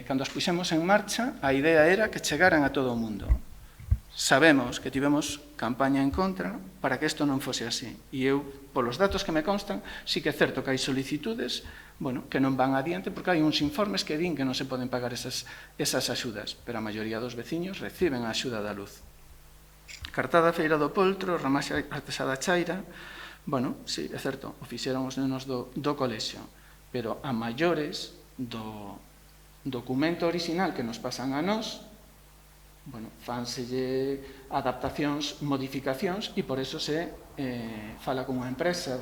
cando as puxemos en marcha, a idea era que chegaran a todo o mundo. Sabemos que tivemos campaña en contra para que isto non fose así. E eu, polos datos que me constan, sí que é certo que hai solicitudes, bueno, que non van adiante porque hai uns informes que din que non se poden pagar esas axudas, pero a maioría dos veciños reciben a axuda da luz. Cartada Feira do Poltro, Ramaxe Artesada Chaira, bueno, sí, é certo, o fixeron os nenos do colexio, pero a maiores do documento original que nos pasan a nós, bueno, fanselle adaptacións, modificacións, e por eso se fala con unha empresa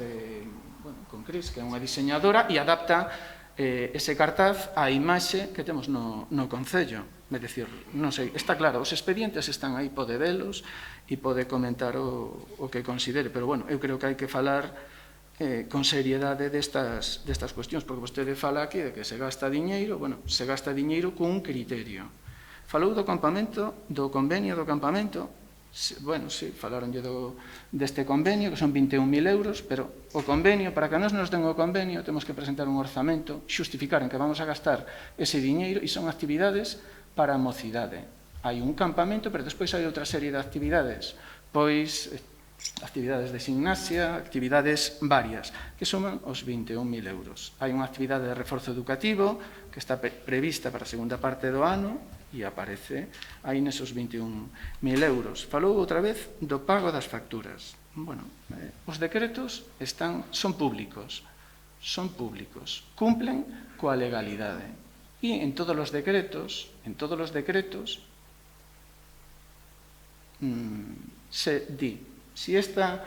con Cris, que é unha diseñadora, e adapta ese cartaz á imaxe que temos no Concello. É dicir, non sei, está claro, os expedientes están aí, pode velos e pode comentar o que considere, pero bueno, eu creo que hai que falar con seriedade destas cuestións, porque vostede fala aquí de que se gasta diñeiro, bueno, se gasta diñeiro cun criterio. Falou do campamento, do convenio do campamento, bueno, sí, falaronlle deste convenio, que son 21.000 euros, pero o convenio, para que nos den o convenio, temos que presentar un orzamento, xustificar en que vamos a gastar ese diñeiro, e son actividades para a mocidade. hai un campamento, pero despois hai outra serie de actividades, pois actividades de gimnasia, actividades varias, que suman os 21.000 euros. Hai unha actividade de reforzo educativo que está prevista para a segunda parte do ano e aparece aí nesos 21.000 euros. Falou outra vez do pago das facturas. Bueno, os decretos son públicos, cumplen coa legalidade. E en todos os decretos se di si este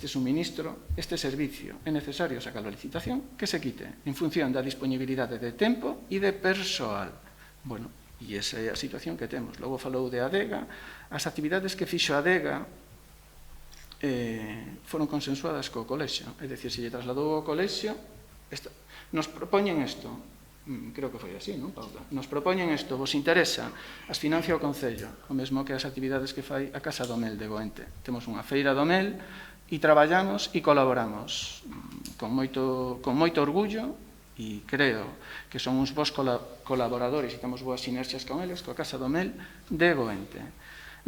suministro, este servicio é necesario sacar a licitación, que se quite en función da disponibilidade de tempo e de persoal. Bueno, e esa é a situación que temos. Logo falou de ADEGA. As actividades que fixo ADEGA foron consensuadas co colexio, é dicir, se lle trasladou ao colexio, nos propoñen isto, creo que foi así, non, Paula? Nos propoñen isto, vos interesa, as financia o Concello, o mesmo que as actividades que fai a Casa do Mel de Goente. Temos unha feira do Mel e traballamos e colaboramos con moito orgullo e creo que son uns bons colaboradores e temos boas sinerxias con eles, coa Casa do Mel de Goente.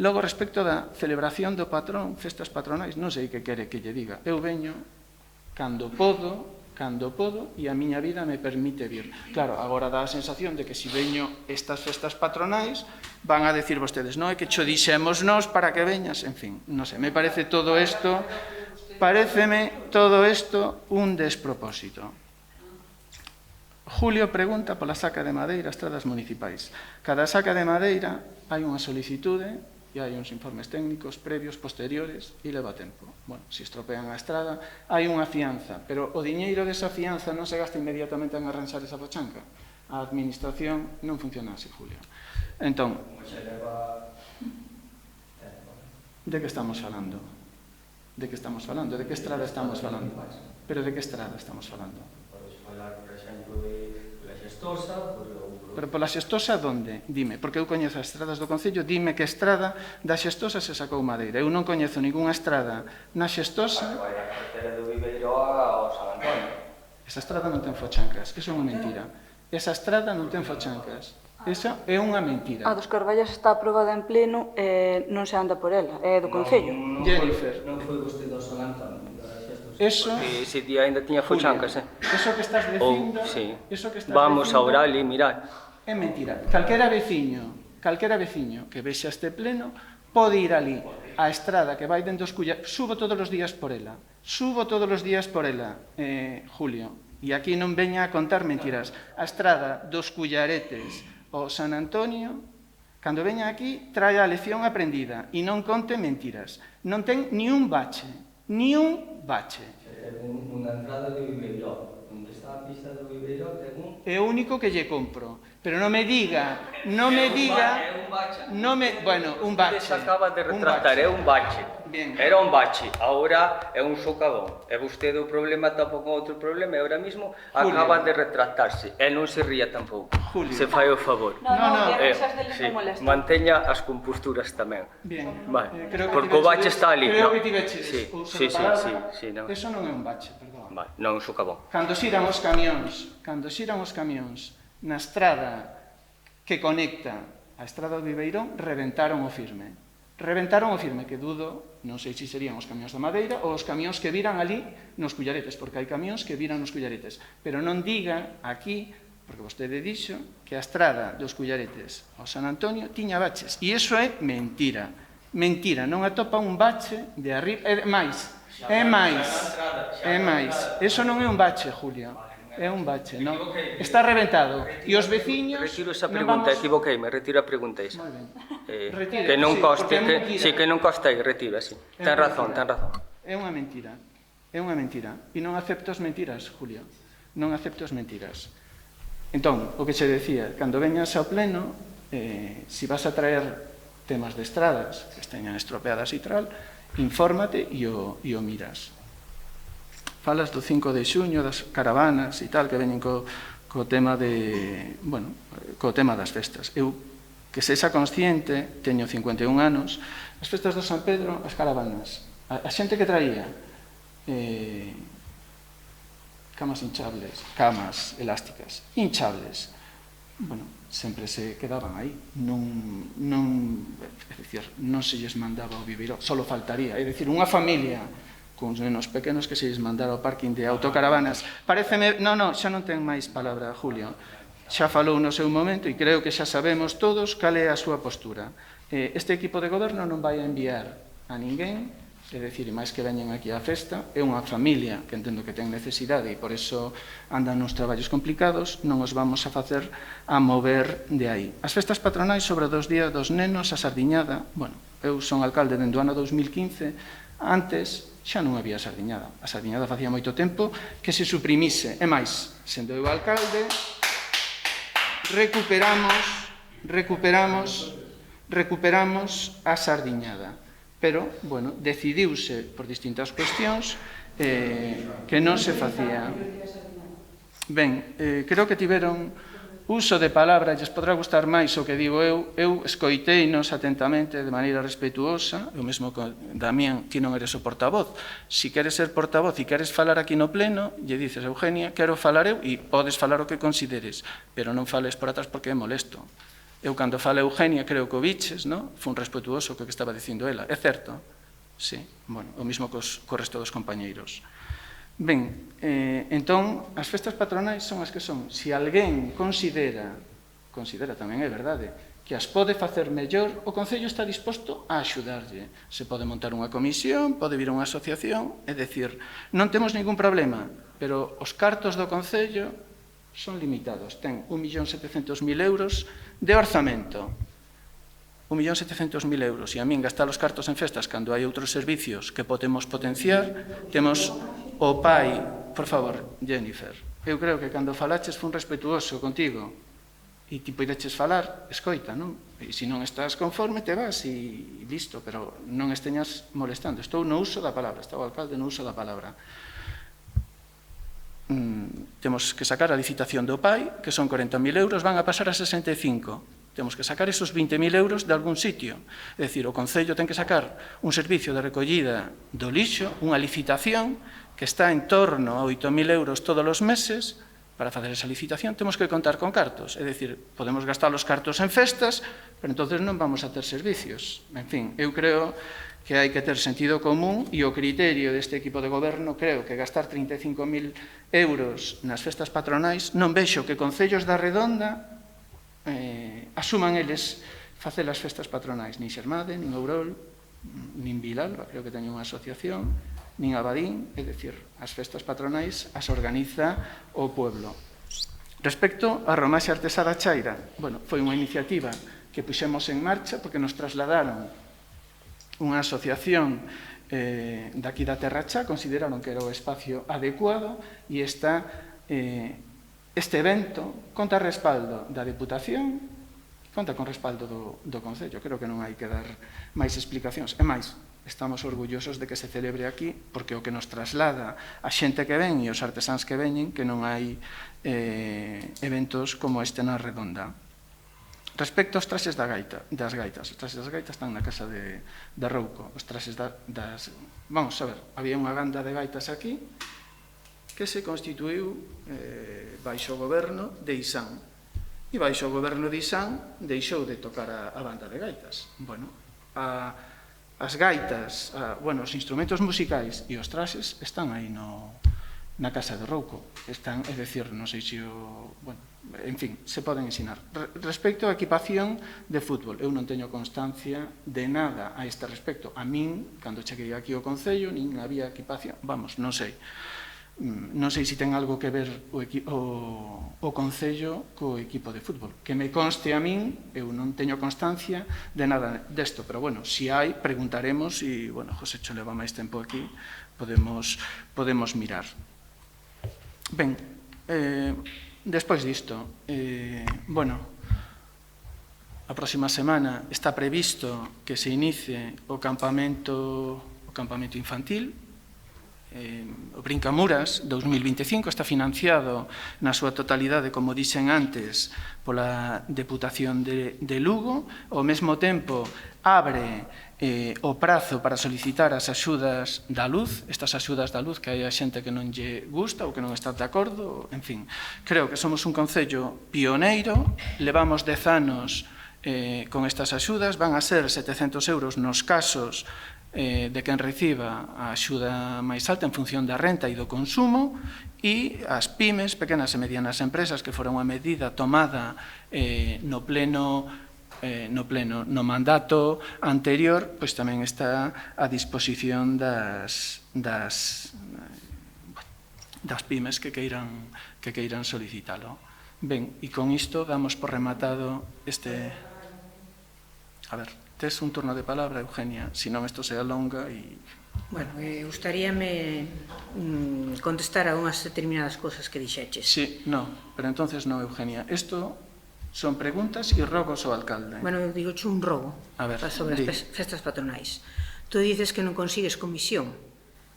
Logo, respecto da celebración do patrón, festas patronais, non sei que quere que lle diga. Eu veño cando podo, e a miña vida me permite vir. Claro, agora dá a sensación de que se veño estas festas patronais van a decir vostedes, non é que cho dixemos nós para que veñas, en fin, non sei, me parece todo isto un despropósito. Julio pregunta pola saca de madeira a estradas municipais. Cada saca de madeira hai unha solicitude e hai uns informes técnicos previos, posteriores, e leva tempo. Bueno, se estropean a estrada, hai unha fianza, pero o diñeiro desa fianza non se gasta inmediatamente en arranxar esa pochanca. A administración non funciona así, Julio. Entón, de que estamos falando? De que estamos falando? De que estrada estamos falando? Pero de que estrada estamos falando? Podes falar, por exemplo, de La Xestosa, Pero pola Xestosa, onde? Dime, porque eu coñezo as estradas do Concello, dime que estrada da Xestosa se sacou madeira. Eu non coñezo ningunha estrada na Xestosa. Vai da carretera do Viveiro ao San Antonio. Esa estrada non ten fochancas, que é unha mentira. Esa estrada non ten fochancas. Esa é unha mentira. A dos Carballas está aprobada en pleno e non se anda por ela, é do Concello. Jennifer. Non foi vostede ao San Antonio. Eso, Ese día ainda tiña fochancas, eso que estás dicindo, sí. eso que estás Vamos dicindo, ahora ali, mirad. é mentira. Calquera veciño que vexa este pleno pode ir ali á estrada que vai dende os Cullaretes. Subo todos os días por ela, Julio, e aquí non veña a contar mentiras. A estrada dos Cullaretes ao San Antonio, cando veña aquí, trae a lección aprendida e non conte mentiras. Non ten ni un bache. Unha entrada de Viveiro, onde está a pista do Viveiro, ten un... É o único que lle compro. Pero non me diga, bueno, un bache. Se acaba de retratar, é un bache. Bien. Era un bache, ahora é un socavón. E vostede o problema tampouco outro problema, e ahora mismo acaban de retratarse. E non se ría tampouco. Julio. Se fai o favor. No, que esas deles Sí, non molestan. manteña as composturas tamén. Bien. Vale. Creo que Porque o bache está ali. Creo no. que tiveches Sí, uso sí, da palabra. sí, non. Eso non é un bache, perdón. Vale, non é un socavón. Cando xiran os camións na estrada que conecta a estrada do Viveirón, reventaron o firme, que dudo, non sei se serían os camións da madeira ou os camións que viran ali nos Cullaretes, porque hai camións que viran nos Cullaretes. Pero non diga aquí, porque vostede dixo, que a estrada dos Cullaretes ao San Antonio tiña baches. E iso é mentira. Mentira, non atopa un bache de arriba. É máis. Eso non é un bache, Julio. É un bache, non? Está reventado. E os veciños... Retiro esa pregunta, equivoqueime, retiro a pregunta esa. Moi ben. Que non coste, que non coste aí, retiro, así. Ten razón. É unha mentira. E non acepto as mentiras, Julio. Non acepto as mentiras. Entón, o que che decía, cando veñas ao pleno, se vas a traer temas de estradas que esteñan estropeadas e tal, infórmate e o miras. Falas do 5 de xuño, das caravanas e tal, que veñen co tema das festas. Eu, que sexa consciente, teño 51 anos, as festas do San Pedro, as caravanas, a xente que traía camas hinchables, camas elásticas, hinchables. Bueno, sempre se quedaban aí. É dicir, non se lles mandaba ao viveiro, só faltaría. É dicir, unha familia cuns nenos pequenos que se lles mandara ao parking de autocaravanas. Paréceme... Non, xa non ten máis palabra, Julio. Xa falou no seu momento e creo que xa sabemos todos cal é a súa postura. Este equipo de goberno non vai a enviar a ninguén, é dicir, máis que veñen aquí á festa, é unha familia que entendo que ten necesidade e por eso andan nos traballos complicados, non os vamos a facer a mover de aí. As festas patronais sobre 2 días dos nenos, a sardiñada, bueno, eu son alcalde dende o ano 2015, antes xa non había sardiñada. A sardiñada facía moito tempo que se suprimise. E máis, sendo eu alcalde, recuperamos a sardiñada. Pero, bueno, decidiuse por distintas cuestións que non se facía. Ben, creo que tiveron uso de palabra, lles podrá gustar máis o que digo eu escoiteinos atentamente de maneira respetuosa, o mesmo que Damián, ti non eres o portavoz. Si queres ser portavoz e queres falar aquí no pleno, lle dices, Eugenia, quero falar eu, e podes falar o que consideres, pero non fales por atrás porque é molesto. Eu, cando fala Eugenia, creo que o biches, non? Fun respetuoso co que estaba dicindo ela. É certo? Sí. Bueno, o mesmo co resto dos compañeiros. Ben, entón, as festas patronais son as que son. Se alguén considera tamén é verdade, que as pode facer mellor, o Concello está disposto a axudarlle. Se pode montar unha comisión, pode vir unha asociación, é dicir, non temos ningún problema, pero os cartos do Concello son limitados. Ten 1.700.000 euros de orzamento. 1.700.000 euros. E a min gastar os cartos en festas cando hai outros servicios que podemos potenciar, temos o pai, por favor, Jennifer, eu creo que cando falaches fun respetuoso contigo e ti poideches falar, escoita, non? E se non estás conforme, te vas e listo, pero non esteñas molestando. Estou no uso da palabra, está o alcalde no uso da palabra. Temos que sacar a licitación do pai, que son 40.000 euros, van a pasar a 65. Temos que sacar esos 20.000 euros de algún sitio. É dicir, o Concello ten que sacar un servicio de recollida do lixo, unha licitación que está en torno a 8.000 euros todos os meses. Para facer esa licitación temos que contar con cartos. É dicir, podemos gastar os cartos en festas, pero entonces non vamos a ter servicios. En fin, eu creo que hai que ter sentido común e o criterio deste equipo de goberno, creo que gastar 35.000 euros nas festas patronais, non vexo que concellos da Redonda asuman eles facer as festas patronais, nin Xermade, nin Ourol, nin Vilalba, creo que teñen unha asociación, nin Abadín, é dicir, as festas patronais as organiza o pueblo. Respecto á romaxe artesá da Chaira, bueno, foi unha iniciativa que puxemos en marcha porque nos trasladaron unha asociación daqui da Terra Chá, consideraron que era o espacio adecuado e este evento conta respaldo da Deputación, conta con respaldo do Concello. Creo que non hai que dar máis explicacións. E máis, estamos orgullosos de que se celebre aquí, porque o que nos traslada a xente que ven e os artesáns que veñen, que non hai eventos como este na Redonda. Respecto aos traxes das gaitas, os traxes das gaitas están na casa de Rouco. Os traxes das... Vamos a ver, había unha banda de gaitas aquí que se constituiu baixo o goberno de Isán. E baixo o goberno de Isán deixou de tocar a banda de gaitas. Bueno, as gaitas, os instrumentos musicais e os traxes están aí na casa de Rouco. Están, é dicir, non sei se o... Bueno, en fin, se poden ensinar. Respecto á equipación de fútbol, eu non teño constancia de nada a este respecto. A min, cando cheguei aquí ao Concello, nin había equipación, vamos, non sei. Non sei se ten algo que ver o Concello co equipo de fútbol. Que me conste a min, eu non teño constancia de nada desto, pero bueno, se hai, preguntaremos e, bueno, José Cho leva máis tempo aquí, podemos mirar. Ben, despois disto, bueno, a próxima semana está previsto que se inicie o campamento infantil, o Brincamuras 2025, está financiado na súa totalidade, como dixen antes, pola Deputación de Lugo. Ao mesmo tempo abre o prazo para solicitar as axudas da luz, estas axudas da luz que hai a xente que non lle gusta ou que non está de acordo, en fin. Creo que somos un concello pioneiro, levamos 10 anos con estas axudas, van a ser 700 euros nos casos de quen reciba a axuda máis alta en función da renta e do consumo, e as pymes, pequenas e medianas empresas, que fora unha medida tomada no mandato anterior, pois tamén está a disposición das pymes que queiran solicitalo. Ben, e con isto damos por rematado este... A ver, tes un turno de palabra, Eugenia, senón isto se alonga e... Bueno, gustaríame contestar a unhas determinadas cosas que dixeches. Sí, no, pero entonces no, Eugenia. Isto son preguntas e rogos ao alcalde. Bueno, eu digo un rogo sobre as festas patronais. Tú dices que non consigues comisión.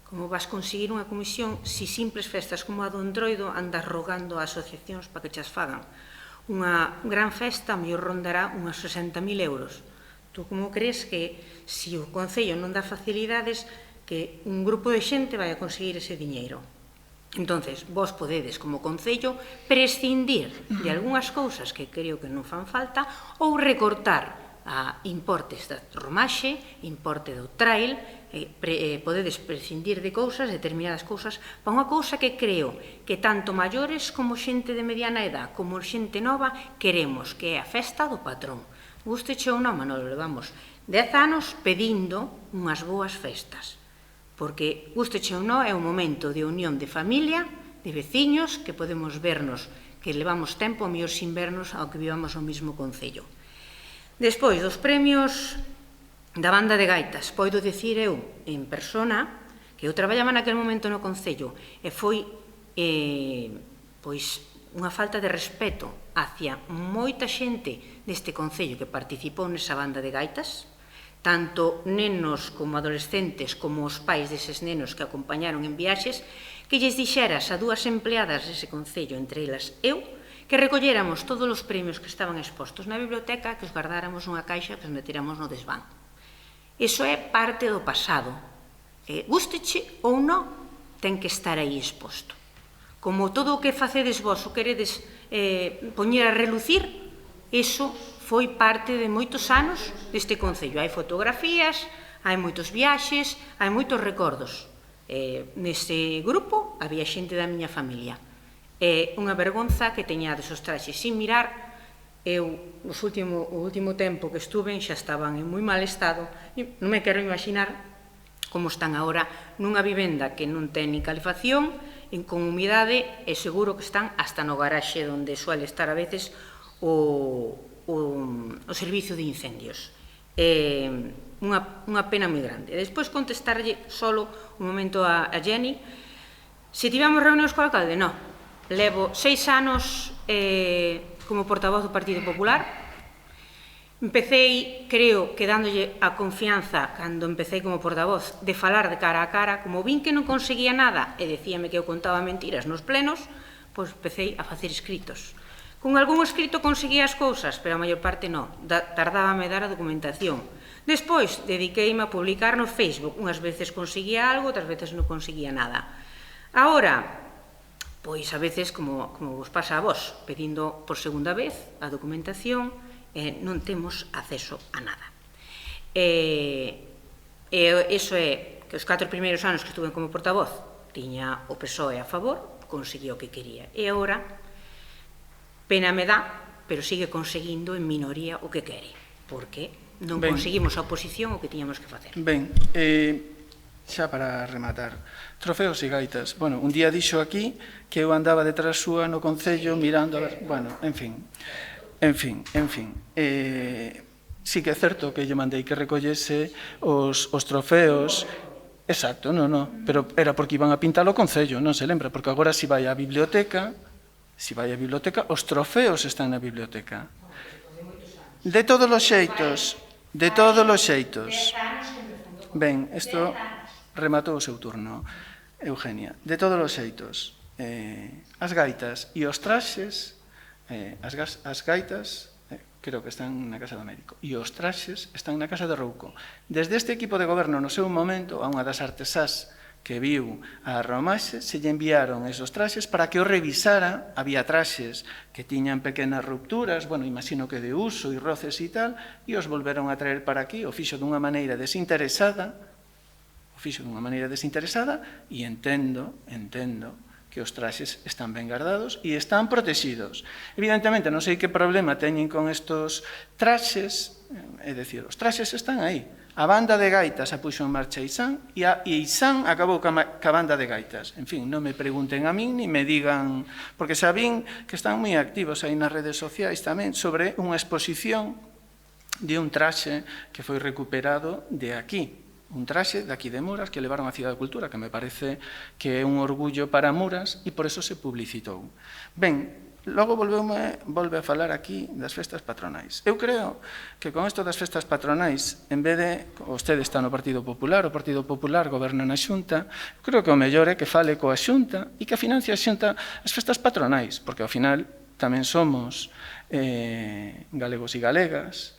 Como vas conseguir unha comisión se simples festas como a do Entroido andas rogando a asociacións para que chas fagan? Unha gran festa mellor rondará unhas 60.000 euros. Tú como crees que se o Concello non dá facilidades que un grupo de xente vai a conseguir ese diñeiro? Entonces, vos podedes, como Concello, prescindir de algunhas cousas que creo que non fan falta ou recortar a importes da romaxe, importe do trail, podedes prescindir de cousas, determinadas cousas, para unha cousa que creo que tanto maiores como xente de mediana edad, como xente nova, queremos, que é a festa do patrón. Gusteche ou non, Manolo, levamos 10 anos pedindo unhas boas festas, porque gusteche ou non é un momento de unión de familia, de veciños, que podemos vernos, que levamos tempo mellor sin vernos ao que vivamos no mesmo concello. Despois dos premios da banda de gaitas, podo dicir eu en persona que eu traballaba naquele momento no concello e foi pois unha falta de respeto hacia moita xente deste concello que participou nesa banda de gaitas, tanto nenos como adolescentes como os pais deses nenos que acompañaron en viaxes, que lles dixeras a 2 empleadas dese concello, entre elas eu, que recolléramos todos os premios que estaban expostos na biblioteca, que os guardáramos nunha caixa que os meteramos no desván. Iso é parte do pasado. Gusteche ou non, ten que estar aí exposto. Como todo o que facedes vos o queredes poñer a relucir, iso foi parte de moitos anos deste concello. Hai fotografías, hai moitos viaxes, hai moitos recordos. Neste grupo había xente da miña familia. É unha vergonza que teñades os traxes sin mirar. Eu, o último tempo que estuve, xa estaban en moi mal estado. Non me quero imaginar como están agora nunha vivenda que non ten ni calefacción, con humidade, e seguro que están hasta no garaxe onde suele estar a veces o servicio de incendios. Unha pena moi grande. E despois contestarlle solo un momento a Jenny. Se tivemos reunións co alcalde, non. Levo 6 anos como portavoz do Partido Popular. Empecéi, creo, que dándolle a confianza, cando empecéi como portavoz, de falar de cara a cara. Como vin que non conseguía nada e decíame que eu contaba mentiras nos plenos, pois empecéi a facer escritos. Con algún escrito conseguía as cousas, pero a maior parte non. Tardábame dar a documentación. Despois, dediqueime a publicar no Facebook. Unhas veces conseguía algo, outras veces non conseguía nada. Agora, pois a veces, como vos pasa a vos, pedindo por segunda vez a documentación, non temos acceso a nada. Iso é que os 4 primeiros anos que estuve como portavoz tiña o PSOE a favor, conseguía o que quería. E agora, pena me dá, pero sigue conseguindo en minoría o que quere, porque non conseguimos a oposición o que tiñamos que facer. Ben, xa para rematar, trofeos e gaitas. Bueno, un día dixo aquí que eu andaba detrás súa no concello mirando a ver... Bueno, en fin. Sí que é certo que lle mandei que recollese os trofeos. Exacto, non, pero era porque iban a pintar o concello, non se lembra, porque agora se vai á biblioteca, os trofeos están na biblioteca. De todos os xeitos. Ben, isto rematou o seu turno, Eugenia. De todos os xeitos, as gaitas e os traxes, as gaitas, creo que están na casa do médico, e os traxes están na casa de Rouco. Desde este equipo de goberno, no seu momento, a unha das artesás que viu a romaxe, se lle enviaron esos traxes para que o revisara. Había traxes que tiñan pequenas rupturas, bueno, imagino que de uso e roces e tal, e os volveron a traer para aquí, o fixo dunha maneira desinteresada, e entendo que os traxes están ben guardados e están protegidos. Evidentemente, non sei que problema teñen con estos traxes, é dicir, os traxes están aí. A banda de gaitas a puxo en marcha Isán e Isán acabou ca banda de gaitas. En fin, non me pregunten a min ni me digan, porque sabín que están moi activos aí nas redes sociais tamén sobre unha exposición de un traxe que foi recuperado de aquí. Un traxe de aquí de Muras que levaron á Cidade da Cultura, que me parece que é un orgullo para Muras e por eso se publicitou. Ben, logo volve a falar aquí das festas patronais. Eu creo que con isto das festas patronais, en vez de, vostede está no Partido Popular, o Partido Popular goberna na Xunta, creo que o mellor é que fale coa Xunta e que financie a Xunta as festas patronais, porque ao final tamén somos galegos e galegas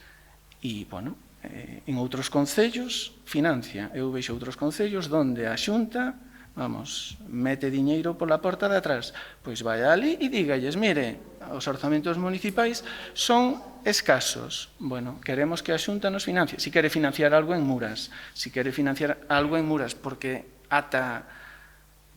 e, bueno, en outros concellos financia. Eu vexo outros concellos onde a Xunta, vamos, mete diñeiro pola porta de atrás. Pois vai ali e dígalles, mire, os orzamentos municipais son escasos. Bueno, queremos que a Xunta nos financie. Si quere financiar algo en Muras, porque ata,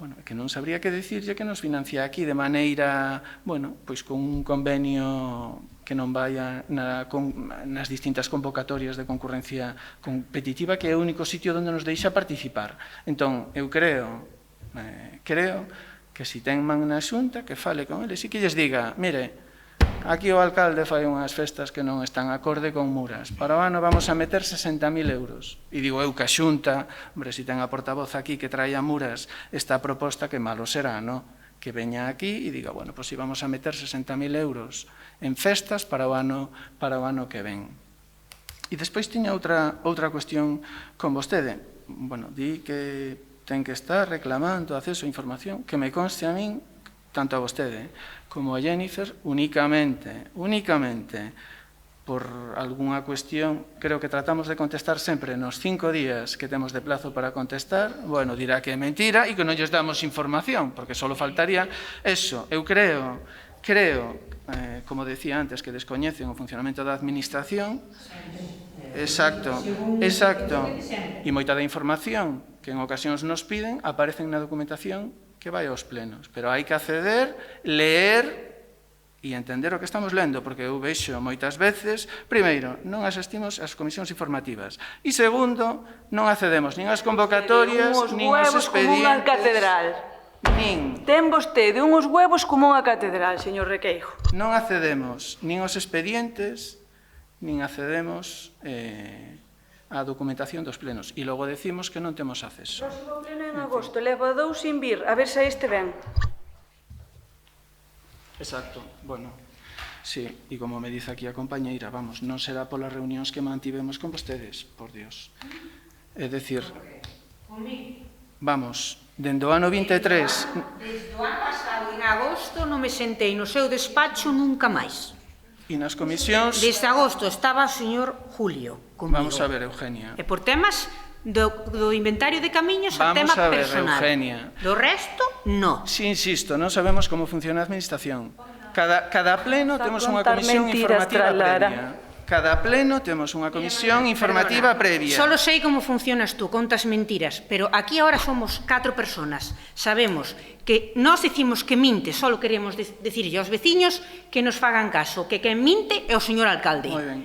bueno, que non sabría que dicirlle que nos financia aquí de maneira, bueno, pois con un convenio que non vai nas distintas convocatorias de concurrencia competitiva, que é o único sitio onde nos deixa participar. Entón, eu creo que se ten man na Xunta, que fale con eles e que lles diga, mire, aquí o alcalde fai unhas festas que non están acorde con Muras. Para o ano vamos a meter 60.000 euros. E digo eu que a Xunta, hombre, se ten a portavoz aquí que trae a Muras esta proposta, que malo será, non? Que veña aquí e diga, bueno, pois si vamos a meter 60.000 euros en festas para o ano que ven. E despois tiña outra cuestión con vostede. Bueno, di que ten que estar reclamando acceso a información, que me conste a min, tanto a vostede como a Jennifer, únicamente por algunha cuestión, creo que tratamos de contestar sempre nos 5 días que temos de plazo para contestar. Bueno, dirá que é mentira e que non lles damos información, porque só faltaría eso. Eu creo, como decía antes, que descoñecen o funcionamento da administración. Exacto. E moita da información que en ocasións nos piden aparecen na documentación que vai aos plenos. Pero hai que acceder, leer e entender o que estamos lendo, porque eu vexo moitas veces, primeiro, non asistimos ás comisións informativas, e segundo, non accedemos nin ás convocatorias, nin aos expedientes. Como unha catedral. Ten vostede unhos huevos como unha catedral, señor Requeijo. Non accedemos nin aos expedientes, nin accedemos á documentación dos plenos, e logo decimos que non temos acceso. Próximo pleno en agosto, leva 2 sin vir, a ver se este ben. Exacto, bueno, sí, e como me dice aquí a compañeira, vamos, non será polas reunións que mantivemos con vostedes, por Dios. É dicir, vamos, dende o ano 23... Desde o ano pasado, en agosto, non me sentei no seu despacho nunca máis. E nas comisións... Desde agosto estaba o señor Julio comigo. Vamos a ver, Eugenia. E por temas do inventario de camiños a tema personal. Eugenia. Do resto, no. Si, insisto, non sabemos como funciona a administración. Cada pleno temos unha comisión informativa previa. Cada pleno temos unha comisión informativa previa. Solo sei como funcionas tú, contas mentiras, pero aquí ahora somos 4 personas. Sabemos que nós dicimos que minte, solo queremos decirlle aos veciños que nos fagan caso, que quen minte é o señor alcalde. Moi ben.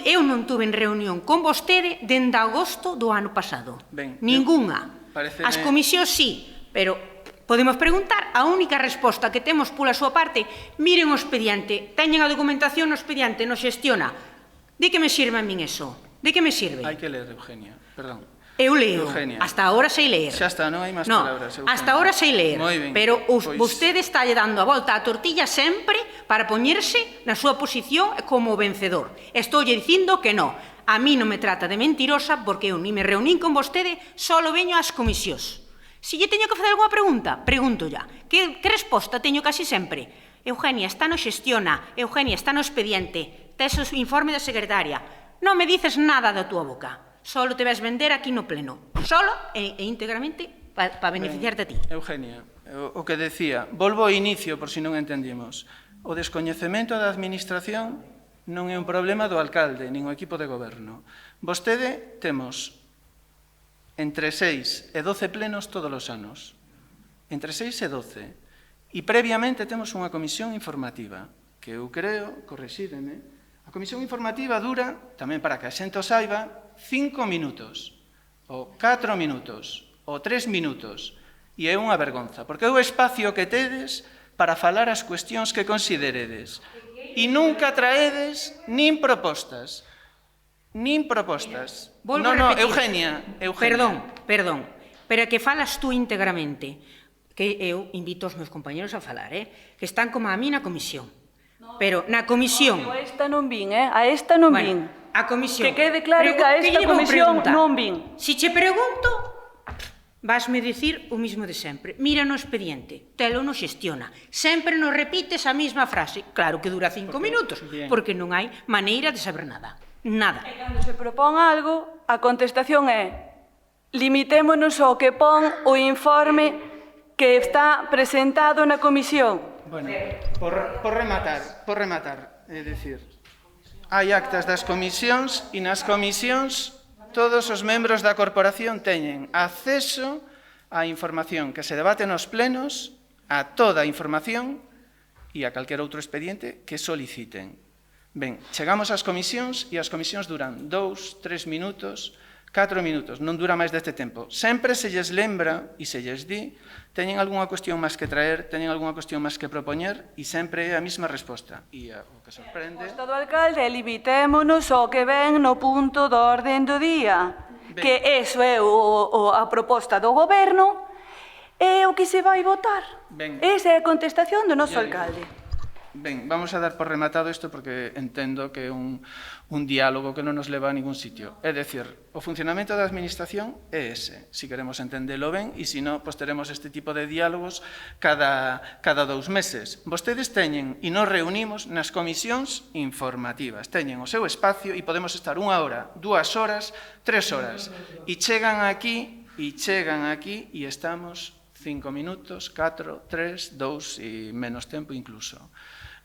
Eu non tuve en reunión con vostede dende agosto do ano pasado. Ben, ninguna. As comisións sí, pero podemos preguntar, a única resposta que temos pola súa parte, miren o expediente, teñen a documentación no expediente, no xestiona. De que me sirve a min eso? De que me sirve? Hai que ler, Eugenia, perdón. Eu leo, Eugenia. Hasta ahora sei ler. Xa está, non hai máis palabras, Eugenia. Hasta ahora sei ler, pero vostede está dando a volta a tortilla sempre para poñerse na súa posición como vencedor. Estou lle dicindo que non. A mí non me trata de mentirosa porque eu ni me reunín con vostede, solo veño ás comisións. Se lle teño que facer algunha pregunta, pregunto ya. Que resposta teño casi sempre? Eugenia, está no xestiona, Eugenia, está no expediente. tes o informe da secretaria, non me dices nada da túa boca, solo te ves vender aquí no pleno, solo e íntegramente para beneficiarte a ti. Eugenia, o que decía, volvo ao inicio por si non entendimos. O descoñecemento da administración non é un problema do alcalde, nin o equipo de goberno. Vostede temos entre 6 e 12 plenos todos os anos. Entre 6 e 12. E previamente temos unha comisión informativa, que eu creo, correxídeme, a comisión informativa dura, tamén para que a xente o saiba, 5 minutos, ou 4 minutos, ou 3 minutos, e é unha vergonza, porque é o espacio que tedes para falar as cuestións que consideredes, e nunca traedes nin propostas, nin propostas. Volvo a repetir. Eugenia. Perdón, pero que falas tú íntegramente, que eu invito os meus compañeros a falar, que están como a mí na comisión. Pero na comisión... A esta non vin, a esta non vin. A comisión... Que quede claro que a esta comisión non vin. Si che pregunto, vasme dicir o mismo de sempre. Mira no expediente, telo no xestiona. Sempre nos repites a mesma frase. Claro que dura 5 minutos, porque non hai maneira de saber nada. Nada. E cando se propón algo, a contestación é limitémonos ao que pon o informe que está presentado na comisión. Bueno, por rematar, é dicir, hai actas das comisións e nas comisións todos os membros da corporación teñen acceso á información que se debate nos plenos, a toda a información e a calquer outro expediente que soliciten. Ben, chegamos ás comisións e as comisións duran 2, 3 minutos, 4 minutos, non dura máis deste tempo. Sempre se lles lembra e se lles di, teñen algunha cuestión máis que traer, teñen algunha cuestión máis que propoñer e sempre é a mesma resposta. E o que sorprende... A resposta do alcalde é limitémonos ao que ven no punto do orden do día, que eso é a proposta do goberno e o que se vai votar. Esa é a contestación do noso alcalde. Ben, vamos a dar por rematado isto porque entendo que é un diálogo que non nos leva a ningún sitio. É dicir, o funcionamento da administración é ese, si queremos entendelo ben, e se non, pois teremos este tipo de diálogos cada 2 meses. Vostedes teñen, e nos reunimos nas comisións informativas, teñen o seu espacio e podemos estar 1 hora, 2 horas, 3 horas, e chegan aquí e estamos 5 minutos, 4, 3, 2 e menos tempo incluso.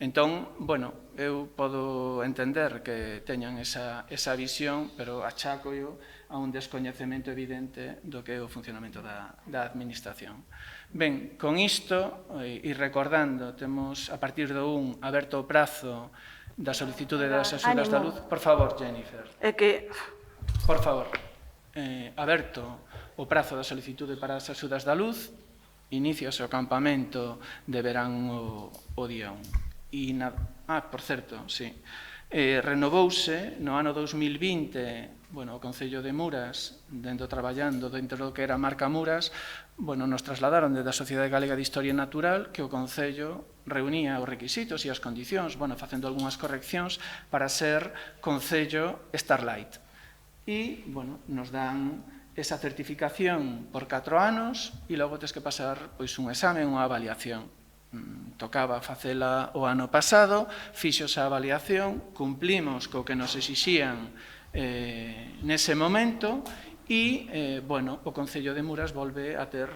Entón, bueno, eu podo entender que teñan esa visión, pero achaco-yo a un descoñecemento evidente do que é o funcionamento da administración. Ben, con isto, e recordando, temos a partir do 1 aberto o prazo da solicitude das axudas da luz. Por favor, Jennifer. É que... Por favor, aberto o prazo da solicitude para as axudas da luz, iniciase o campamento de verán o día 1. Por certo, sí. Renovouse no ano 2020, bueno, o Concello de Muras, traballando dentro do que era a marca Muras, bueno, nos trasladaron desde a Sociedade Galega de Historia Natural que o Concello reunía os requisitos e as condicións, bueno, facendo algunhas correccións para ser Concello Starlight. E, bueno, nos dan esa certificación por 4 anos e logo tens que pasar pois un exame, unha avaliación. Tocaba facela o ano pasado, fixos a avaliación, cumplimos co que nos exixían nese momento e, bueno, o Concello de Muras volve a ter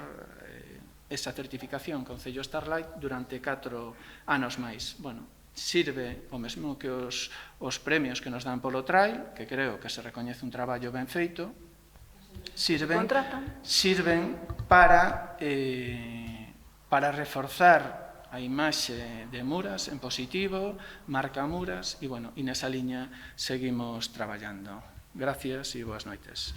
esa certificación Concello Starlight durante 4 anos máis. Bueno, sirve o mesmo que os premios que nos dan polo trail, que creo que se recoñece un traballo ben feito, sirven para reforzar a imaxe de Muras en positivo, marca Muras, e, bueno, nesa liña seguimos traballando. Gracias e boas noites.